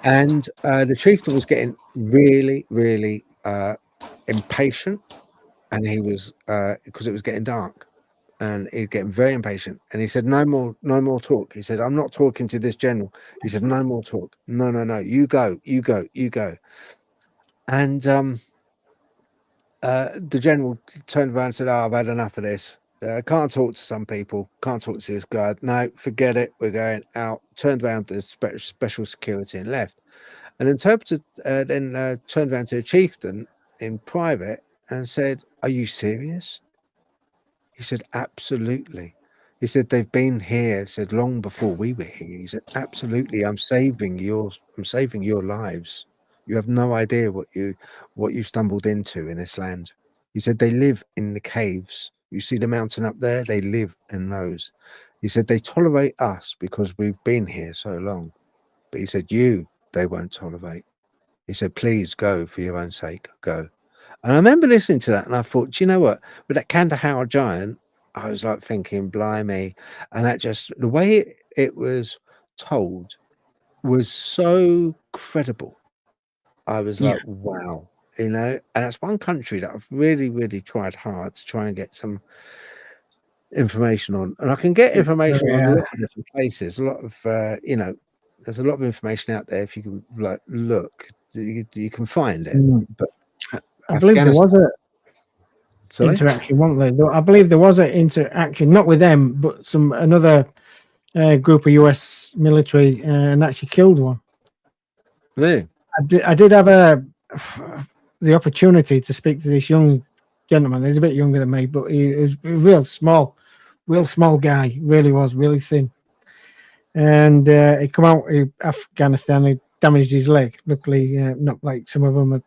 And the chieftain was getting really, really impatient. And he was, because it was getting dark. And he was getting very impatient. And he said, no more talk. He said, I'm not talking to this general. He said, no more talk. No. You go. And the general turned around and said, I've had enough of this. I can't talk to some people. Can't talk to this guy. No, forget it. We're going out. Turned around to special security and left. An interpreter then turned around to a chieftain in private and said, are you serious? He said, absolutely. He said, they've been here, said, long before we were here. He said, absolutely, I'm saving your lives. You have no idea what you stumbled into in this land. He said, they live in the caves. You see the mountain up there? They live in those. He said, they tolerate us because we've been here so long. But he said, they won't tolerate. He said, please go for your own sake, go. And I remember listening to that and I thought, do you know what? With that Kandahar giant, I was like thinking, blimey. And that just, the way it was told was so credible. I was like, wow, and that's one country that I've really, really tried hard to try and get some information on. And I can get information on a lot of different places. A lot of, there's a lot of information out there if you can like look, you can find it. But I believe there was a interaction, wasn't there? I believe there was an interaction, not with them, but another group of US military, and actually killed one. Really? I did have the opportunity to speak to this young gentleman. He's a bit younger than me, but he was a real small guy. Really was really thin. And he come out of Afghanistan. He damaged his leg. Luckily, not like some of them are,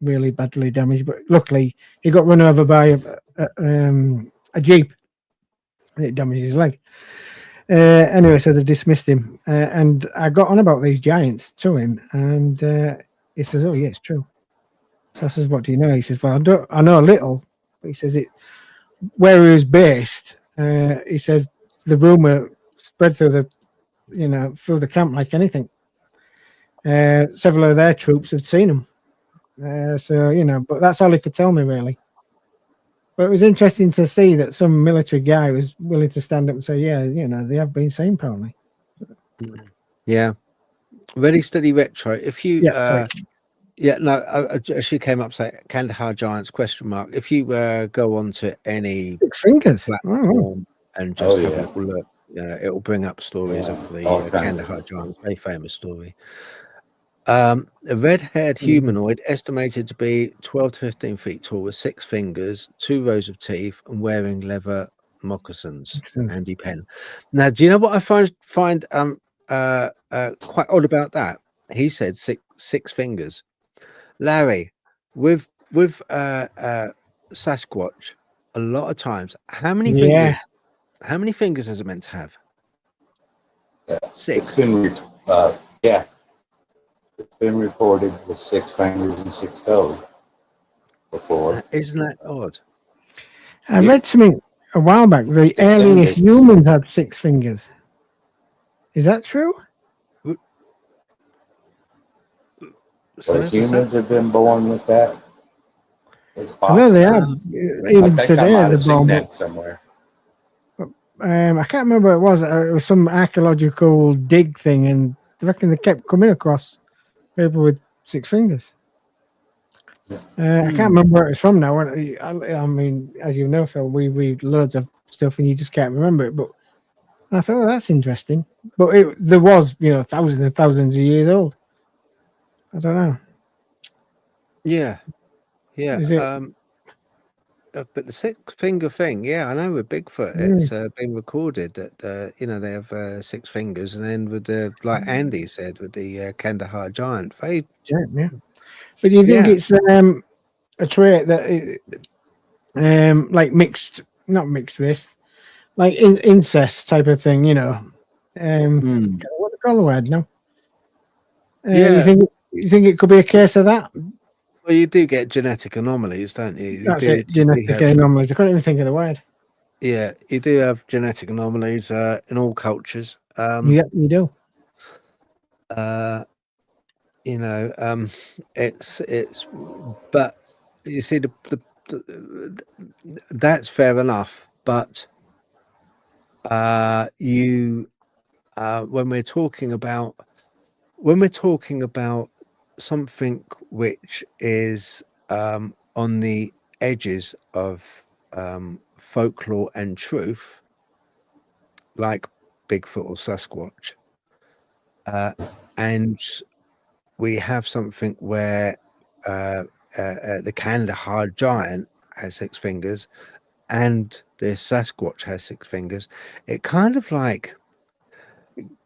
really badly damaged. But luckily, he got run over by a jeep. And it damaged his leg. Anyway, so they dismissed him. And I got on about these giants to him, and he says, "Oh yeah, it's true." I says, "What do you know?" He says, "Well, I know a little." But he says where he was based. He says the rumor spread through the camp like anything. Several of their troops had seen him. But that's all he could tell me really. But it was interesting to see that some military guy was willing to stand up and say, yeah, they have been seen apparently. Yeah. Ready, steady, retro. If you, she came up saying Kandahar Giants ? If you go on to any 6 fingers platform and just have a little look, it will bring up stories of the Kandahar Giants, very famous story. A red-haired humanoid estimated to be 12 to 15 feet tall with 6 fingers, 2 rows of teeth, and wearing leather moccasins. Andy Penn. Now, do you know what I find quite odd about that? He said six fingers. Larry, with Sasquatch, a lot of times, how many fingers? How many fingers is it meant to have? 6. It's been It's been reported with 6 fingers and 6 toes before. Isn't that odd? I read something a while back. The earliest humans had 6 fingers. Is that true? Well, humans have been born with that. It's possible. I know they have. Even today, I might have seen that somewhere. I can't remember what it was. It was some archaeological dig thing, and I reckon they kept coming across people with 6 fingers. I can't remember where it's from now. I mean, as you know, Phil, we read loads of stuff and you just can't remember it. But I thought, oh, that's interesting. But there was, thousands and thousands of years old. I don't know. Yeah. Is it? But the 6-finger thing, I know with Bigfoot, it's been recorded that they have 6 fingers, and then with the, like Andy said, with the Kandahar giant, But do you think it's a trait that like not mixed race, like incest type of thing, what do you call the word now? You think it could be a case of that? Well, you do get genetic anomalies, don't you? That's it, genetic anomalies. I couldn't even think of the word. Yeah, you do have genetic anomalies in all cultures. Yeah, you do. It's but you see that's fair enough, but when we're talking about something which is on the edges of folklore and truth, like Bigfoot or Sasquatch, and we have something where the Kandahar giant has 6 fingers and the Sasquatch has 6 fingers, it kind of like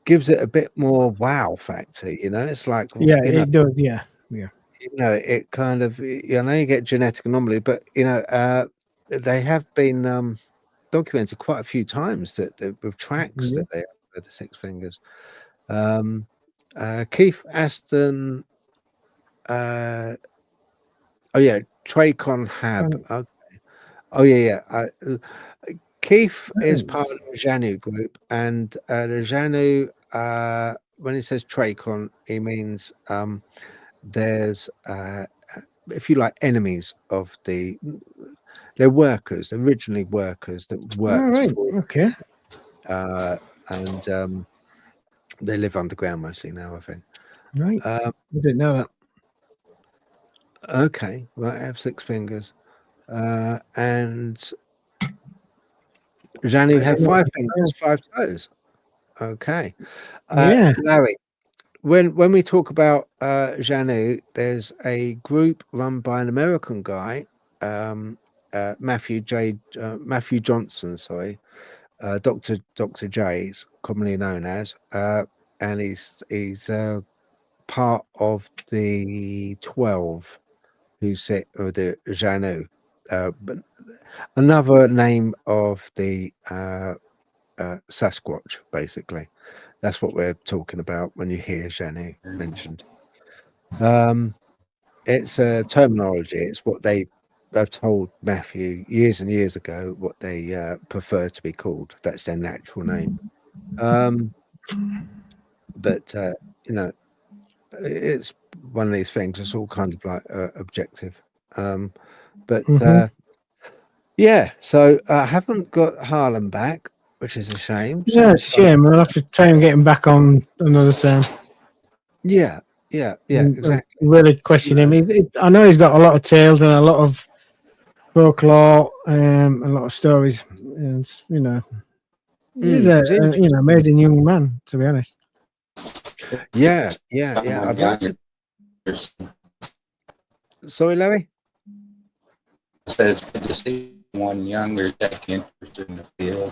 gives it a bit more wow factor, it's like, it does, yeah. It kind of, I know you get genetic anomaly, but they have been documented quite a few times that with tracks that they have the 6 fingers. Keith Aston, Tracon Hab. Okay. Oh yeah. Keith is part of the Janu group, and the Janu, when he says Tracon, he means there's, if you like, enemies of they're workers, originally workers that worked for. Okay. And they live underground mostly now, I think. Right. I didn't know that. Okay, right. I have 6 fingers, and Janu have 5 fingers, 5 toes. Okay. Larry, when we talk about Janu, there's a group run by an American guy, Matthew Johnson, sorry, Dr. J's, commonly known as, and he's part of the 12 who sit, or the Janu, but another name of the Sasquatch, basically. That's what we're talking about when you hear Janu mentioned. It's a terminology. It's what they've told Matthew years and years ago what they prefer to be called. That's their natural name. But it's one of these things. It's all kind of like objective. So I haven't got Harlan back, which is a shame. Yeah, it's a shame. We'll have to try and get him back on another time. Yeah, exactly. Really question him. I know he's got a lot of tales and a lot of folklore, a lot of stories. And he's an amazing young man, to be honest. Yeah. Sorry, Larry? I said it's good to see one younger take interest in the field.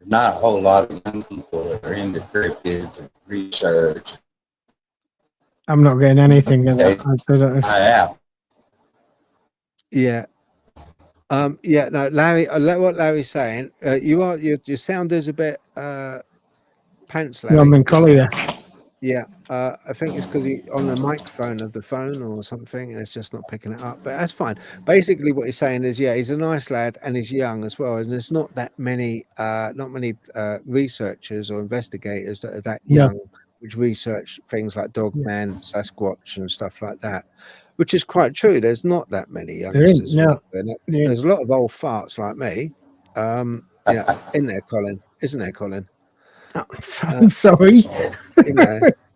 Not a whole lot of young people that are into cryptids and research. I'm not getting anything. Yeah. No, Larry, what Larry's saying, your sound is a bit pants, Larry. I'm in collar, yeah. Yeah, I think it's because he's on the microphone of the phone or something, and it's just not picking it up. But that's fine. Basically, what he's saying is, he's a nice lad and he's young as well. And there's not that many, researchers or investigators that are that young, which research things like Dogman, Sasquatch, and stuff like that. Which is quite true. There's not that many youngsters. There's a lot of old farts like me. In there, Colin, isn't there, Colin? I'm sorry.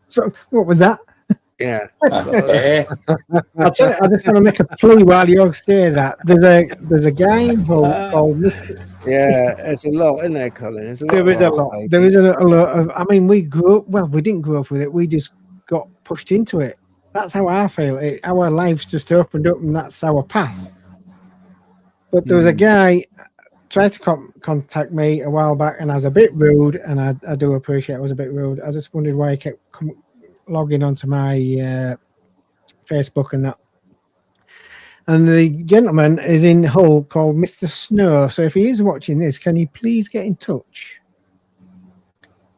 So what was that? Yeah. I'll tell you, I just want to make a plea while you say that. There's a guy called Mr. Yeah, it's a lot, isn't there, Colin? There is a lot. There is a lot of. I mean, we didn't grow up with it. We just got pushed into it. That's how I feel. Our lives just opened up, and that's our path. But there was a guy tried to contact me a while back, and I was a bit rude, and I do appreciate I was a bit rude. I just wondered why he kept logging onto my Facebook and that. And the gentleman is in Hull called Mr. Snow. So if he is watching this, can you please get in touch?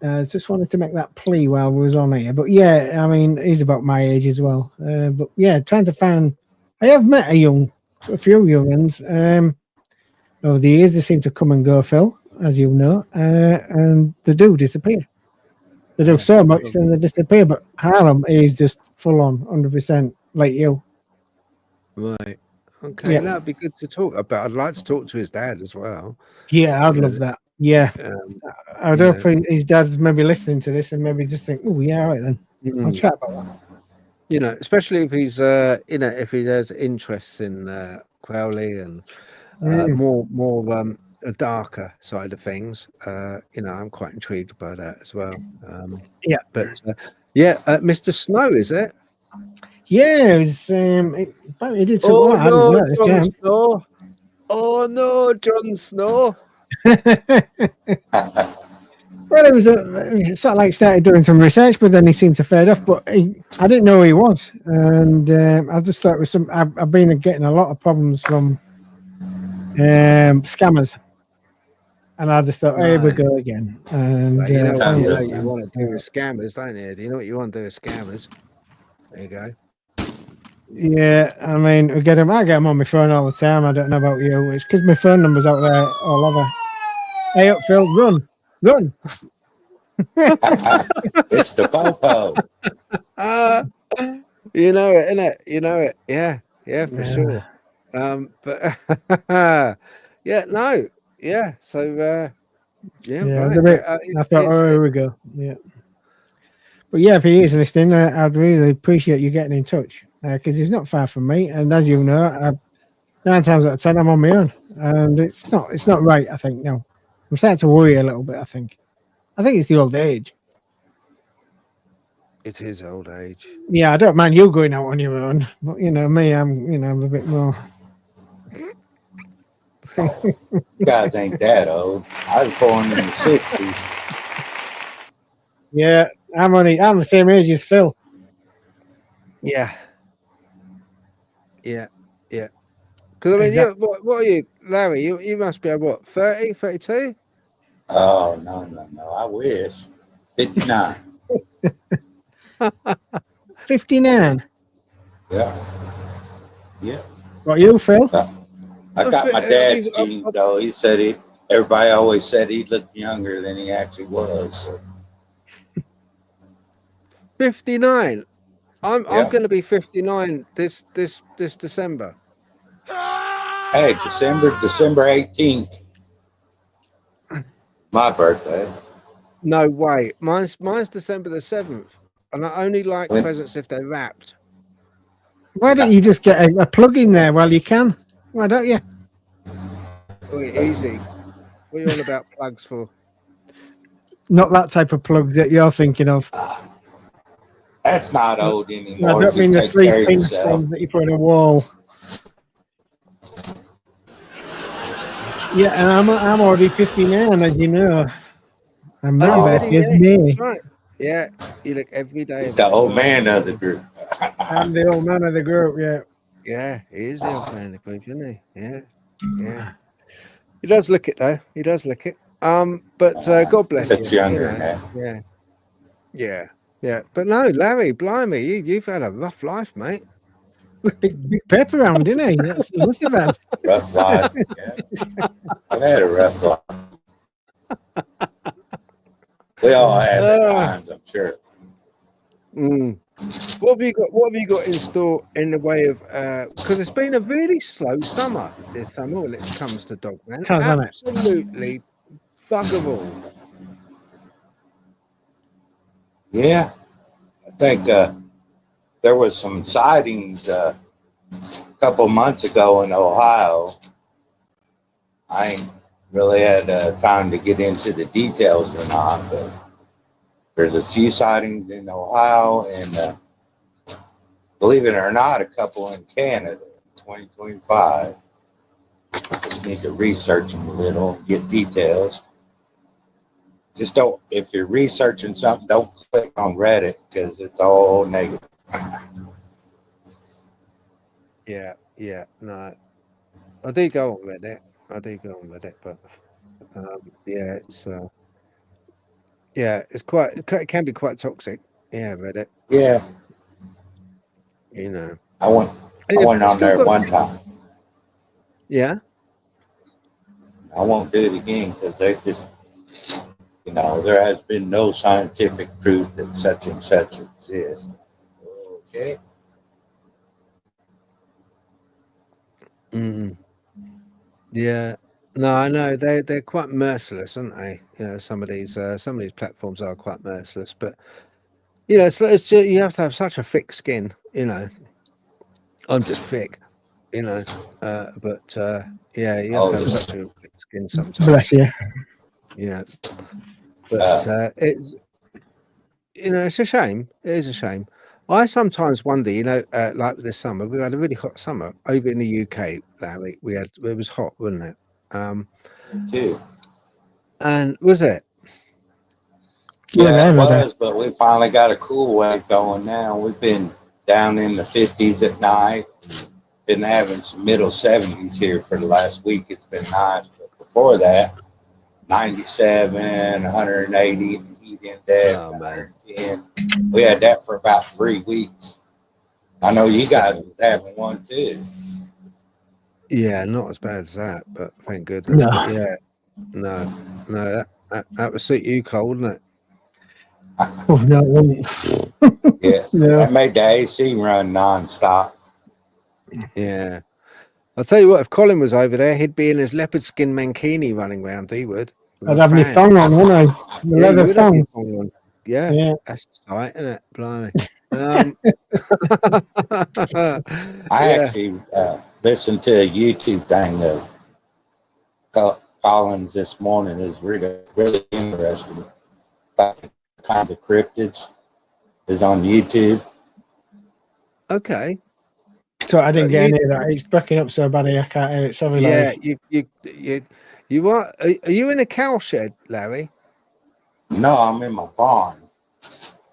Just wanted to make that plea while we was on here. But I mean, he's about my age as well. But trying to find. I have met a few young ones. over the years, they seem to come and go, Phil, as you know, and they do disappear. They do so much, then they disappear. But Harlem is just full on, 100% like you. Right. Okay. Yeah. That'd be good to talk about. I'd like to talk to his dad as well. Yeah, I'd love that. Yeah. I'd hope his dad's maybe listening to this and maybe just think, oh, yeah, all right then. I'll chat about that. You know, especially if he's, if he has interests in Crowley and more a darker side of things. I'm quite intrigued by that as well. But Mr. Snow, is it? Yeah, it was, he did something. Oh no, I didn't Jon Snow! Oh no, Jon Snow! Well, it was sort of like started doing some research, but then he seemed to fade off. But I didn't know who he was, and I just thought it was some. I've been getting a lot of problems from scammers, and I just thought, here we go again. And you know what you want to do with scammers, don't you? Do you know what you want to do with scammers? There you go. Yeah, I mean, I get them on my phone all the time. I don't know about you. It's because my phone number's out there all over. Hey, up, Phil, run. It's the popo. You know it, innit? You know it. Yeah, for sure. But So right. I thought, here we go. Yeah. But yeah, if he is listening, I'd really appreciate you getting in touch because he's not far from me, and as you know, 9 times out of 10 I'm on my own, and it's not right. I think no, I'm starting to worry a little bit. I think it's the old age. It is old age. Yeah, I don't mind you going out on your own, but me, I'm a bit more. You guys ain't that old. I was born in the 60s. Yeah, I'm the same age as Phil. Yeah. Because I mean, Exactly. what are you, Larry? You must be what, 30, 32? Oh no! I wish 59. 59. Yeah. What you, Phil? I got my dad's genes though. He said everybody always said he looked younger than he actually was. So. 59. I'm going to be 59 this December. Hey, December 18th. My birthday. No way. Mine's December the 7th, and I only like presents if they're wrapped. Why don't you just get a plug in there while you can? Why don't you? Oh, easy. What are you on about plugs for? Not that type of plug that you're thinking of. That's not old anymore. I don't mean the 3 things that you put on a wall. Yeah, and I'm already 59, as you know. And my birthday is May. Right. Yeah, you look every day. He's the old man of the group. I'm the old man of the group, yeah. Yeah, he is the old man of the group, isn't he? Yeah. He does look it, though. He does look it. But God bless It's you. younger, man. Yeah. But no, Larry, blimey, you've had a rough life, mate. Big pep around, didn't he? That's what must have had. Rough life. Yeah. I've had a rough life. We all have at times, I'm sure. What have you got in store in the way of because it's been a really slow summer this summer when it comes to Dogman. Absolutely buggerable. Yeah. I think there was some sightings a couple months ago in Ohio. I ain't really had time to get into the details or not, but there's a few sightings in Ohio and believe it or not, a couple in Canada in 2025. Just need to research them a little and get details. Just don't, if you're researching something, don't click on Reddit because it's all negative. Yeah, no. I do go on Reddit, but it's quite, it can be quite toxic. Yeah, Reddit. Yeah. You know. I went on there one time. Yeah. I won't do it again because they're just, there has been no scientific proof that such and such exists. Okay. Yeah. No, I know they're quite merciless, aren't they? Some of these platforms are quite merciless, but it's just, you have to have such a thick skin. I'm just thick, but yeah, you have to have such a thick skin sometimes. Bless you. Yeah, but it's it's a shame. It is a shame. I sometimes wonder, like this summer, we had a really hot summer over in the UK. Larry, it was hot, wasn't it? Too. And was it? Yeah, it was, but we finally got a cool wave going now. We've been down in the 50s at night. Been having some middle 70s here for the last week. It's been nice, but before that, 97, 180, the heat index, 110. We had that for about 3 weeks. I know you guys was having one too. Yeah, not as bad as that, but thank goodness. No. But yeah, no, that would suit you, Cole, wouldn't it? Oh, no, it wouldn't. Yeah, No. that made the AC run nonstop. Yeah. I'll tell you what, if Colin was over there, he'd be in his leopard skin mankini running around, he would. I'd have my thong on, wouldn't I? The Yeah, leather you would have thong. your thong on. Yeah, that's a sight, isn't it? Blimey. I actually listened to a YouTube thing of Colin's this morning. It was really, really interesting. About the kinds of cryptids is on YouTube. Okay. So I didn't get any of that. It's breaking up so badly I can't hear it. Sorry, Larry. Yeah, you are you in a cow shed, Larry? No, I'm in my barn.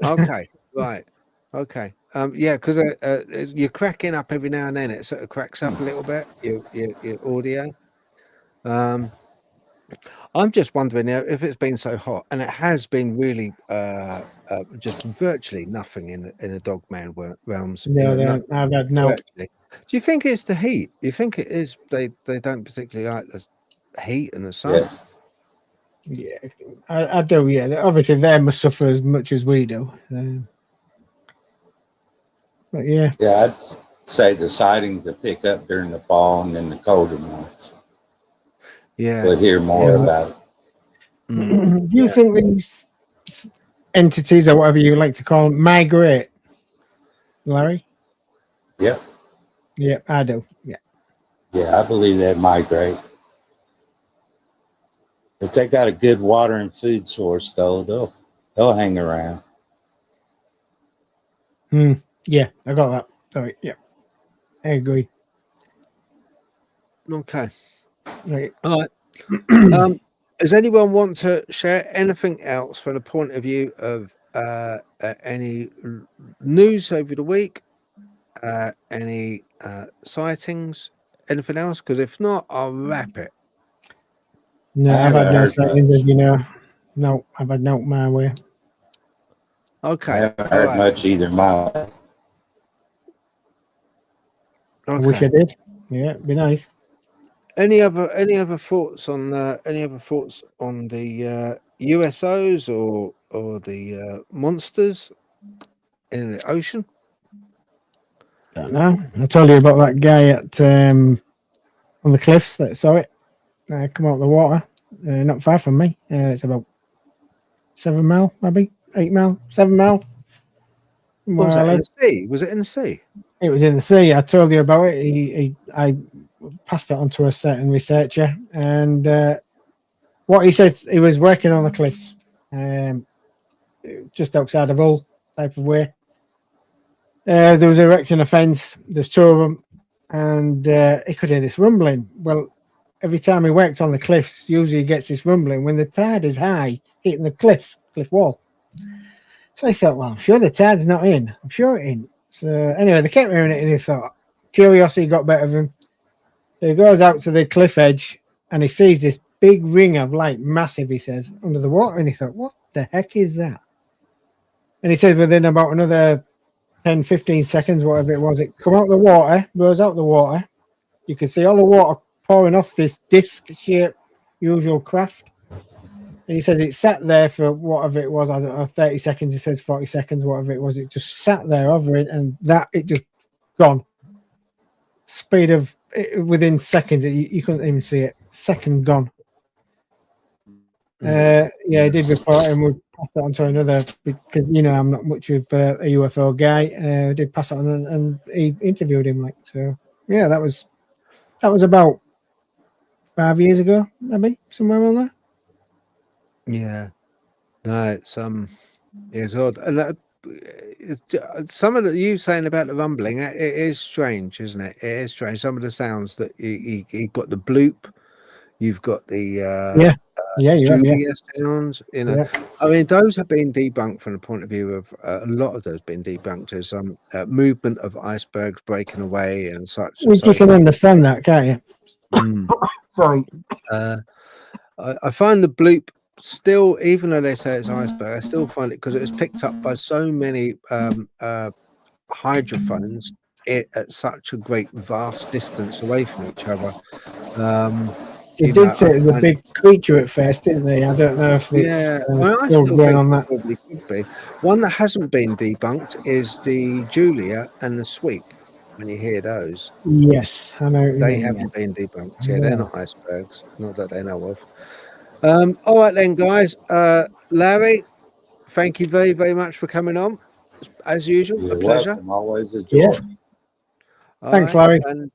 Okay, right. Okay. Yeah, because you're cracking up every now and then. It sort of cracks up a little bit. Your audio. I'm just wondering now if it's been so hot, and it has been really just virtually nothing in the Dogman realms. No, I've had no. Virtually. Do you think it's the heat? You think it is they don't particularly like the heat and the sun? Yeah, I do. Yeah, obviously they must suffer as much as we do. But yeah. Yeah, I'd say the sightings will pick up during the fall and then the colder months. Yeah, we'll hear more about it. Do you think these entities, or whatever you like to call them, migrate, Larry? Yeah. Yeah, I do. Yeah. Yeah, I believe they migrate. If they got a good water and food source, though, they'll hang around. Yeah, I got that. Sorry. Yeah, I agree. Okay. Right. All right. Does anyone want to share anything else from the point of view of any news over the week? Any sightings? Anything else? Because if not, I'll wrap it. No, I've had no sightings, No, I've had no my way. Okay. I haven't heard much either my way. Okay. I wish I did. Yeah, it'd be nice. Any other thoughts on the USOs or the monsters in the ocean? Don't know. I told you about that guy at on the cliffs that saw it come out of the water, not far from me. It's about 7 mile, maybe 8 mile, 7 mile. Was that in the sea? Was it in the sea? It was in the sea. I told you about it. I passed it on to a certain researcher, and what he said, he was working on the cliffs, just outside of Hull, type of way. There was erecting a fence. There's 2 of them, and he could hear this rumbling. Well, every time he worked on the cliffs, usually he gets this rumbling when the tide is high, hitting the cliff wall. So I thought, well, I'm sure the tide's not in. I'm sure it ain't. So anyway, they kept hearing it, and he thought, curiosity got better of him. So he goes out to the cliff edge, and he sees this big ring of light, massive, he says, under the water. And he thought, what the heck is that? And he says within about another 10, 15 seconds, whatever it was, it come out the water, rose out the water. You could see all the water pouring off this disc-shaped usual craft. And he says it sat there for whatever it was, I don't know, 30 seconds, he says 40 seconds, whatever it was. It just sat there over it, and it just gone. Speed of within seconds, you couldn't even see it. Second gone. Yeah, he did report, and we passed it on to another, because I'm not much of a UFO guy. Did pass it on, and he interviewed him. So. Yeah, that was about 5 years ago, maybe somewhere around there. Yeah, no, it's odd, and some of the you saying about the rumbling, it is strange, isn't it? It is strange. Some of the sounds that you got the bloop, you've got the Julia sounds. I mean, those have been debunked from the point of view of a lot of those been debunked as movement of icebergs breaking away and such. You can understand that, can't you? Sorry. I find the bloop still, even though they say it's iceberg, I still find it because it was picked up by so many hydrophones at such a great vast distance away from each other. It did say it was a big creature at first, didn't they? I don't know if I still think on that. Probably could be. One that hasn't been debunked is the Julia and the Sweep. When you hear those, yes, I know they haven't been debunked. Yeah, they're not icebergs, not that they know of. All right then, guys. Larry, thank you very, very much for coming on. As usual, You're a pleasure. welcome. Always a joy. Thanks, Larry. And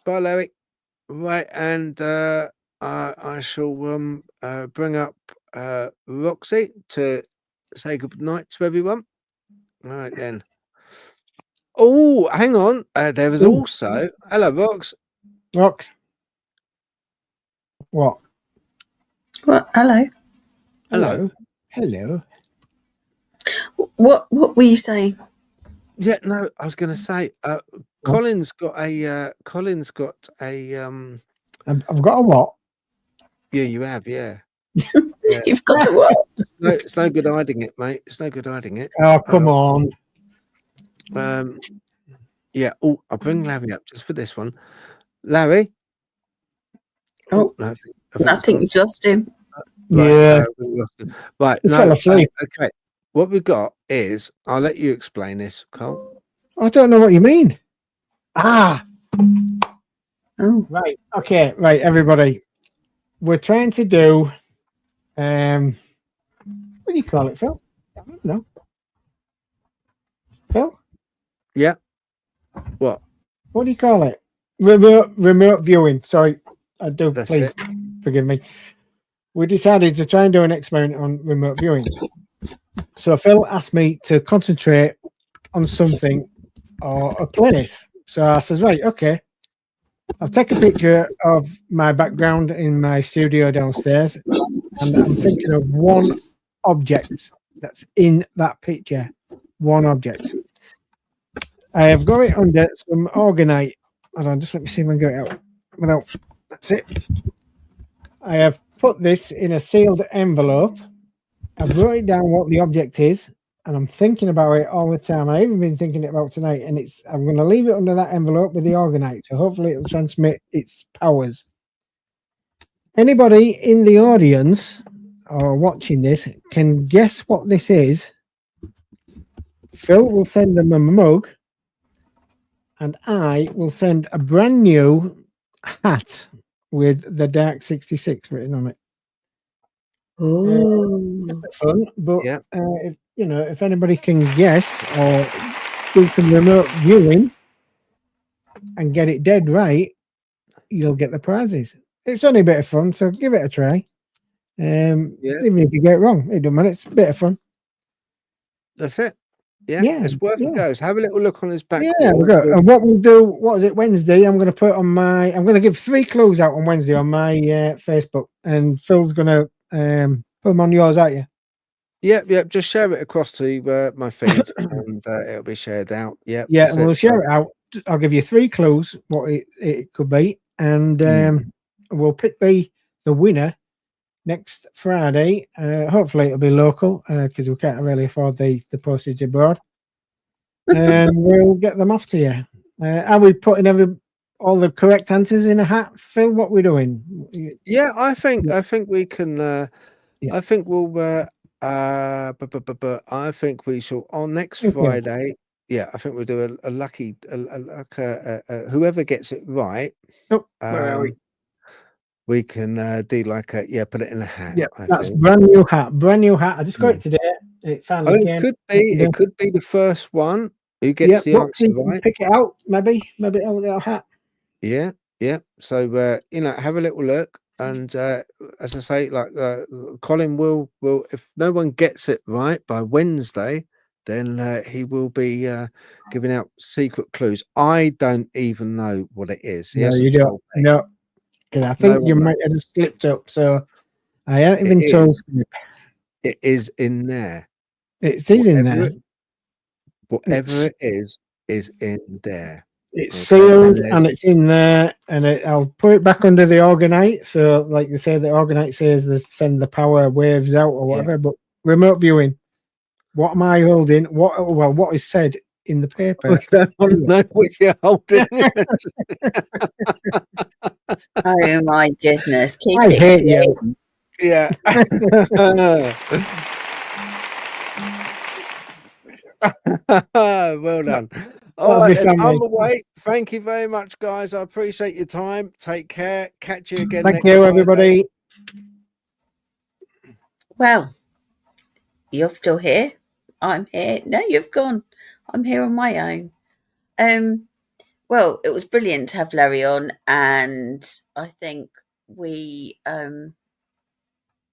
bye, Larry. Right, and I shall bring up Roxy to say good night to everyone. All right then. Oh, hang on. There was also hello, Rox. Rox. What? What? Hello. Hello. Hello. What were you saying? Yeah, no, I was going to say, Colin's got a. I've got a what? Yeah, you have. Yeah. You've got a what? No, it's no good hiding it, mate. It's no good hiding it. Oh, come on. Yeah. Oh, I'll bring Larry up just for this one. Larry. Oh, no, I think you've lost him. Right, yeah. We lost him. Right. He fell asleep. Okay. What we've got is, I'll let you explain this, Carl. I don't know what you mean. Oh. Right. Okay. Right, everybody. We're trying to do. What do you call it, Phil? I don't know. Phil? Yeah. What? What do you call it? Remote viewing. Sorry, I do. That's Please forgive me. We decided to try and do an experiment on remote viewing. So Phil asked me to concentrate on something or a place. So I says, right, okay. I'll take a picture of my background in my studio downstairs, and I'm thinking of one object that's in that picture. One object. I have got it under some organite. Hold on, just let me see if I can get it out. Without, that's it. I have put this in a sealed envelope. I've wrote it down what the object is, and I'm thinking about it all the time. I've even been thinking about tonight, and I'm going to leave it under that envelope with the organite, so hopefully it'll transmit its powers. Anybody in the audience or watching this can guess what this is. Phil will send them a mug, and I will send a brand new hat with the Dark 66 written on it. Fun, but if anybody can guess or do some remote viewing and get it dead right, you'll get the prizes. It's only a bit of fun, so give it a try. Even if you get it wrong, it doesn't matter. It's a bit of fun. That's it. Yeah, it's worth a go. So have a little look on his back. Yeah, we'll go. And what we'll do, what is it, Wednesday? I'm going to put on my. I'm going to give 3 clues out on Wednesday on my Facebook, and Phil's going to put them on yours, aren't you? Yep. Just share it across to my feed, and it'll be shared out. Yeah, and we'll share it out. I'll give you 3 clues what it could be, and we'll pick the winner next Friday. Hopefully it'll be local because we can't really afford the postage abroad. And we'll get them off to you. Are we putting all the correct answers in a hat, Phil? What we're doing? Yeah, I think we can. I think we'll. But I think we shall on next Friday. Yeah, I think we'll do a lucky, whoever gets it right. Oh, where are we? We can do like a put it in a hat. Yeah, that's think. brand new hat. I just got it today. It finally came. It could be the first one who gets the what answer right. Pick it out, maybe out that hat. Yeah. So have a little look, and as I say, like Colin will if no one gets it right by Wednesday, then he will be giving out secret clues. I don't even know what it is. No, you don't. No, because I think you might have just slipped up. So I haven't even told you. It is in there. It is in there. Whatever it is in there. It's sealed and it's in there, and I'll put it back under the organite. So, like they say, the organite says they send the power waves out or whatever. Yeah. But remote viewing, what am I holding? What is said in the paper? I don't know what you're holding. Oh my goodness! I hate you. Yeah. Well done. All right, then, I'm away. Thank you very much, guys. I appreciate your time. Take care. Catch you again. Thank you, everybody. Well, you're still here. I'm here. No, you've gone. I'm here on my own. Well, it was brilliant to have Larry on, and I think we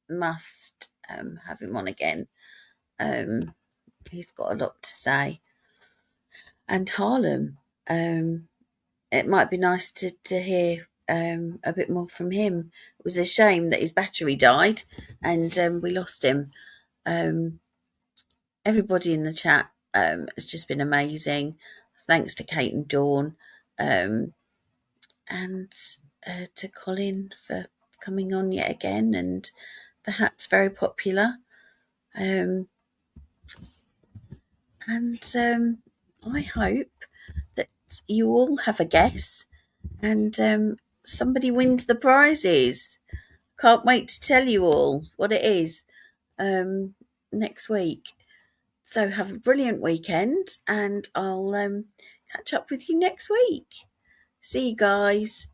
must have him on again. He's got a lot to say. And Harlem, it might be nice to hear a bit more from him. It was a shame that his battery died and we lost him. Everybody in the chat has just been amazing. Thanks to Kate and Dawn, and to Colin for coming on yet again. And the hat's very popular. And I hope that you all have a guess and somebody wins the prizes. Can't wait to tell you all what it is next week. So have a brilliant weekend, and I'll catch up with you next week. See you guys.